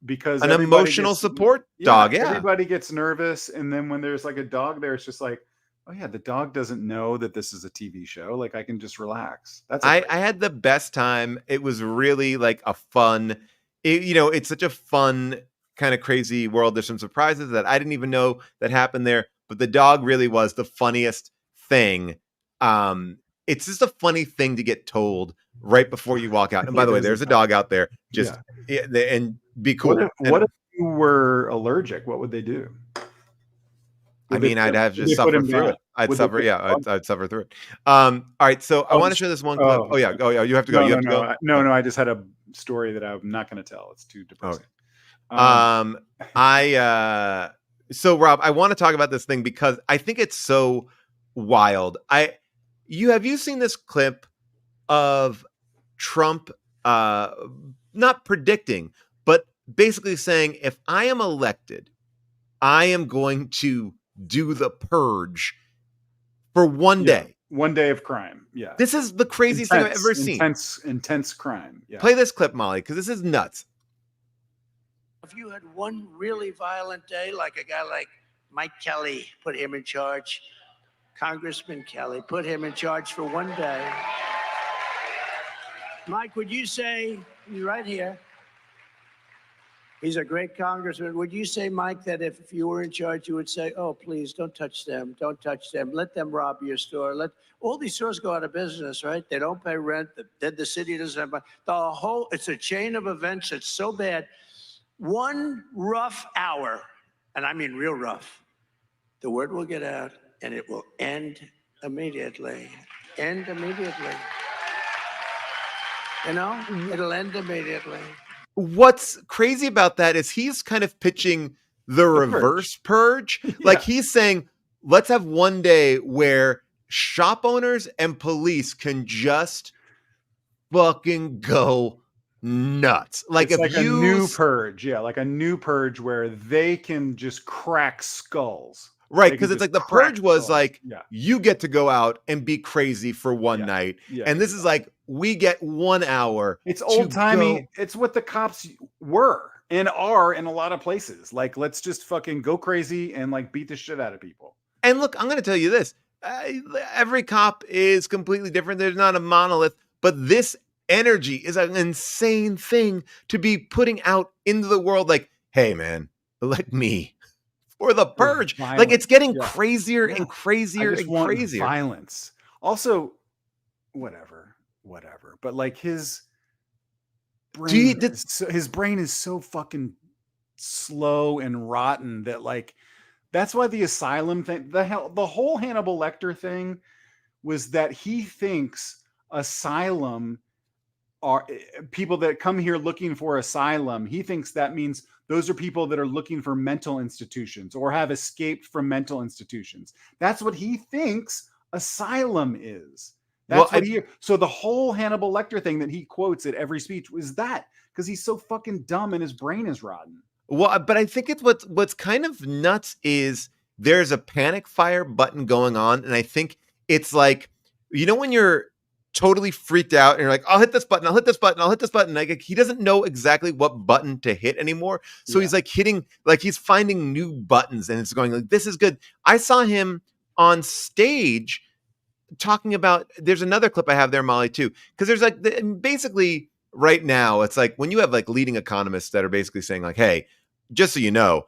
because An everybody emotional gets- support dog, yeah. Everybody gets nervous. And then when there's like a dog there, it's just like, oh yeah, the dog doesn't know that this is a TV show. Like I can just relax. I had the best time. It was really like a fun, it's such a fun kind of crazy world. There's some surprises that I didn't even know that happened there, but the dog really was the funniest thing. It's just a funny thing to get told right before you walk out. And by the way, there's a dog out there. Just and be cool. What if you were allergic? What would they do? I mean, I'd have to suffer through it. I'd suffer through it. All right, so I want to show this one clip. Oh yeah, you have to go. No, I just had a story that I'm not going to tell. It's too depressing. So Rob, I want to talk about this thing because I think it's so wild. Have you seen this clip of Trump not predicting, but basically saying, if I am elected, I am going to do the purge for one day. One day of crime. Yeah. This is the craziest thing I've ever seen. Intense crime. Yeah. Play this clip, Molly, because this is nuts. If you had one really violent day, like a guy like Mike Kelly, put him in charge, Congressman Kelly, put him in charge for one day. Mike, would you say, you're right here, he's a great congressman. Would you say, Mike, that if you were in charge, you would say, oh, please, don't touch them. Don't touch them. Let them rob your store. Let all these stores go out of business, right? They don't pay rent. The city doesn't have money. It's a chain of events that's so bad. one rough hour, and I mean real rough, the word will get out and it will end immediately. End immediately. You know, it'll end immediately. What's crazy about that is he's kind of pitching the reverse purge. Like he's saying, let's have one day where shop owners and police can just fucking go nuts. Like it's if like a new purge. Yeah, like a new purge where they can just crack skulls. Right, They can because it's just like the crack purge was skulls. like, Yeah. you get to go out and be crazy for one night. Yeah, And this is like, we get 1 hour. It's to old timey. go- It's what the cops were and are in a lot of places. Like, let's just fucking go crazy and like beat the shit out of people. And look, I'm going to tell you this. Every cop is completely different. There's not a monolith, but this energy is an insane thing to be putting out into the world. Like, hey man, let me for the purge. Like it's getting crazier and crazier I just and want crazier. violence. Also, whatever. But like his brain, his brain is so fucking slow and rotten that like that's why the asylum thing, the whole Hannibal Lecter thing was that he thinks asylum are people that come here looking for asylum. He thinks that means those are people that are looking for mental institutions or have escaped from mental institutions. That's what he thinks asylum is. That's so the whole Hannibal Lecter thing that he quotes at every speech was that because he's so fucking dumb and his brain is rotten. Well, but I think it's what's kind of nuts is there's a panic fire button going on. And I think it's like, you know, when you're totally freaked out and you're like, I'll hit this button, I'll hit this button, I'll hit this button. Like he doesn't know exactly what button to hit anymore. So he's like hitting, like he's finding new buttons and it's going like, this is good. I saw him on stage talking about, there's another clip I have there, Molly, too. Because there's like, basically right now, it's like when you have like leading economists that are basically saying like, hey, just so you know,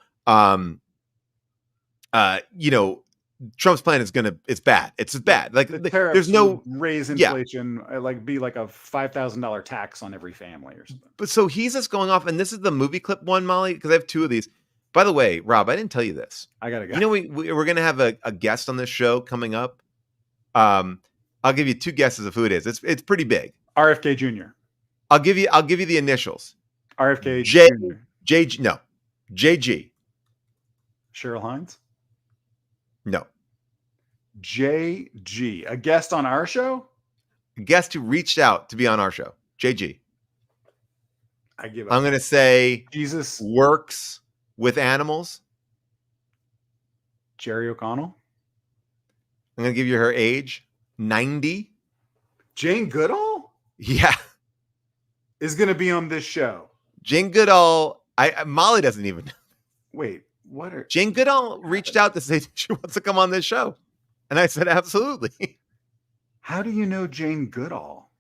Trump's plan is it's bad. It's bad. Like there's no raise inflation, like be like a $5,000 tax on every family or something. But so he's just going off, and this is the movie clip one, Molly, because I have two of these. By the way, Rob, I didn't tell you this. I gotta go. You know, we're gonna have a guest on this show coming up. I'll give you two guesses of who it is. It's pretty big. RFK Jr. I'll give you the initials. RFK Jr. JG. Cheryl Hines. No. JG, a guest on our show? A guest who reached out to be on our show. JG. I give up. I'm going to say Jesus works with animals. Jerry O'Connell. I'm going to give you her age. 90. Jane Goodall? Yeah. Is going to be on this show. Jane Goodall. Molly doesn't even. Wait, what are Jane Goodall reached out to say she wants to come on this show. And I said, absolutely. How do you know Jane Goodall?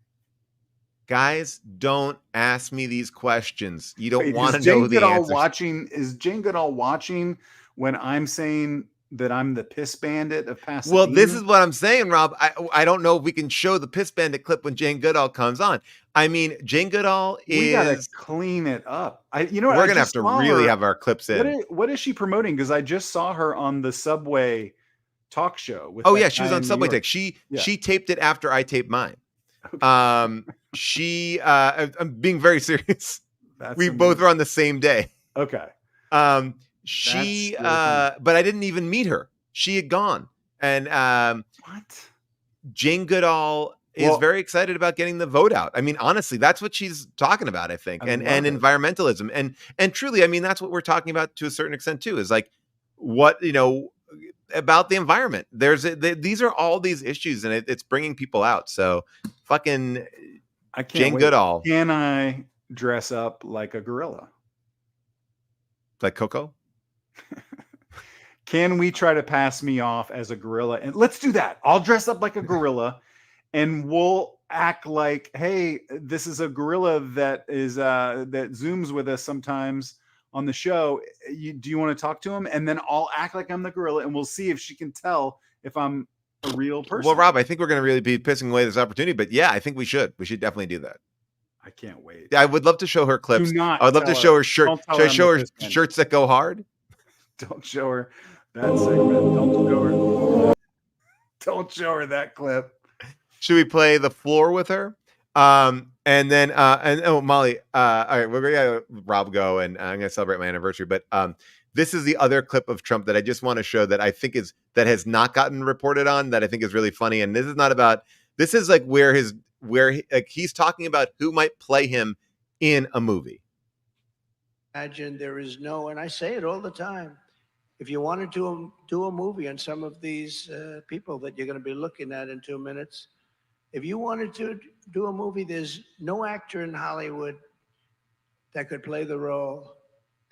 Guys, don't ask me these questions. You don't want to know the answers. Is Jane Goodall watching when I'm saying that I'm the piss bandit of Pasadena? Well, this is what I'm saying, Rob. I don't know if we can show the piss bandit clip when Jane Goodall comes on. I mean, Jane Goodall we gotta clean it up. You know what? We're gonna have to really have our clips in. What is she promoting? Because I just saw her on the Subway talk show. With she was on Subway Tech. She taped it after I taped mine. I'm being very serious. We both were on the same day. Okay. But I didn't even meet her. She had gone. And what? Jane Goodall is very excited about getting the vote out. I mean, honestly, that's what she's talking about, I think. And environmentalism. And truly, I mean, that's what we're talking about to a certain extent too, is like what, about the environment. These are all these issues, and it's bringing people out. So fucking Jane Goodall. Can I dress up like a gorilla? Like Coco? Can we try to pass me off as a gorilla? And let's do that. I'll dress up like a gorilla and we'll act like, hey, this is a gorilla that is that Zooms with us sometimes on the show. Do you want to talk to him? And then I'll act like I'm the gorilla and we'll see if she can tell if I'm a real person. Well, Rob, I think we're going to really be pissing away this opportunity, but yeah, I think we should. We should definitely do that. I can't wait. I would love to show her clips. Do not I would love to tell show her. her shirt. Don't tell Should I her I'm show her the fist shirts that go hard? Don't show her that segment. Don't show her. Don't show her that clip. Should we play the floor with her? And then Molly, all right, we're gonna Rob go, and I'm gonna celebrate my anniversary. But this is the other clip of Trump that I just want to show that I think that has not gotten reported on, that I think is really funny. And this is not about. This is like he's talking about who might play him in a movie. Imagine there is no, and I say it all the time. If you wanted to do a movie on some of these people that you're going to be looking at in 2 minutes, if you wanted to do a movie, there's no actor in Hollywood that could play the role.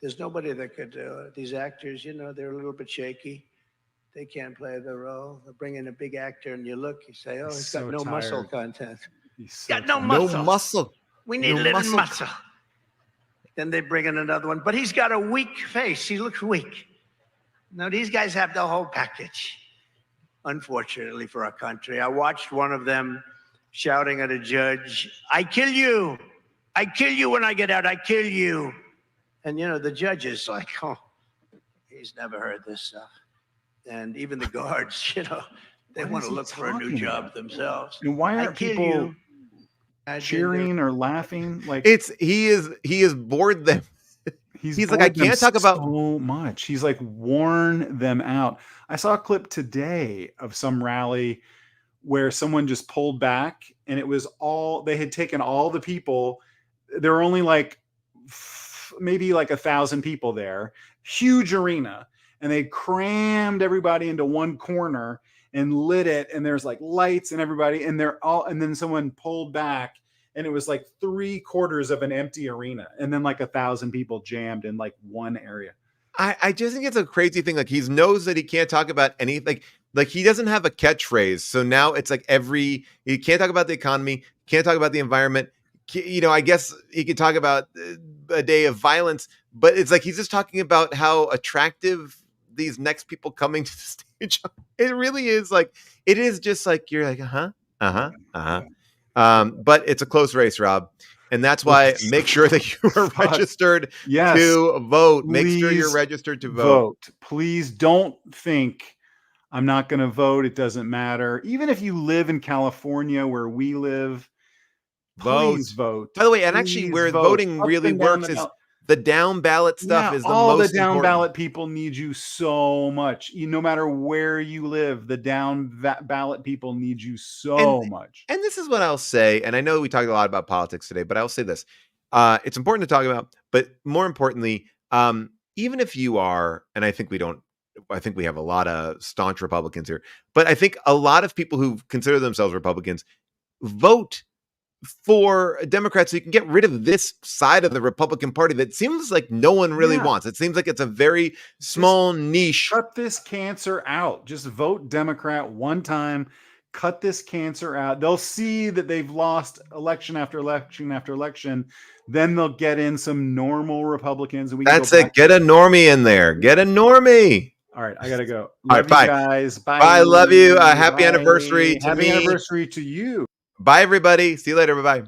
There's nobody that could do it. These actors, they're a little bit shaky. They can't play the role. They bring in a big actor, and you say, "Oh, he's got no muscle content. He's got no muscle. No muscle. We need a little muscle." Then they bring in another one, but he's got a weak face. He looks weak. No, these guys have the whole package. Unfortunately for our country, I watched one of them shouting at a judge, "I kill you. I kill you when I get out. I kill you." And, the judge is like, "Oh, he's never heard this stuff." And even the guards, they want to look for a new job themselves. And why aren't people cheering or laughing? Like he is bored them. He's like, I can't talk about so much. He's like worn them out. I saw a clip today of some rally where someone just pulled back, and it was they had taken all the people. There were only like maybe like 1,000 people there, huge arena, and they crammed everybody into one corner and lit it. And there's like lights and everybody, and and then someone pulled back, and it was like 3/4 of an empty arena, and then like 1,000 people jammed in like one area. I just think it's a crazy thing. Like he knows that he can't talk about anything. Like he doesn't have a catchphrase. So now it's like he can't talk about the economy, can't talk about the environment. I guess he could talk about a day of violence, but it's like he's just talking about how attractive these next people coming to the stage. It really is like, it is just like, you're like, but it's a close race, Rob. And that's why make sure that you are registered to vote. Make sure you're registered to vote. Please don't think I'm not going to vote. It doesn't matter. Even if you live in California where we live, please vote. By the way, and actually where voting really works is the down ballot stuff is the most important. All the down ballot people need you so much. No matter where you live, the down ballot people need you so much. And this is what I'll say. And I know we talked a lot about politics today, but I'll say this. It's important to talk about, but more importantly, even if you are, and I think we have a lot of staunch Republicans here, but I think a lot of people who consider themselves Republicans vote for Democrats so you can get rid of this side of the Republican Party that seems like no one really wants. It seems like it's a very small niche. Cut this cancer out. Just vote Democrat one time. Cut this cancer out. They'll see that they've lost election after election after election. Then they'll get in some normal Republicans. And That's it. Get a normie in there. Get a normie. All right, I gotta go. All right, bye, guys. Bye. Bye. Love you. Happy anniversary to me. Happy anniversary to you. Bye, everybody. See you later. Bye-bye.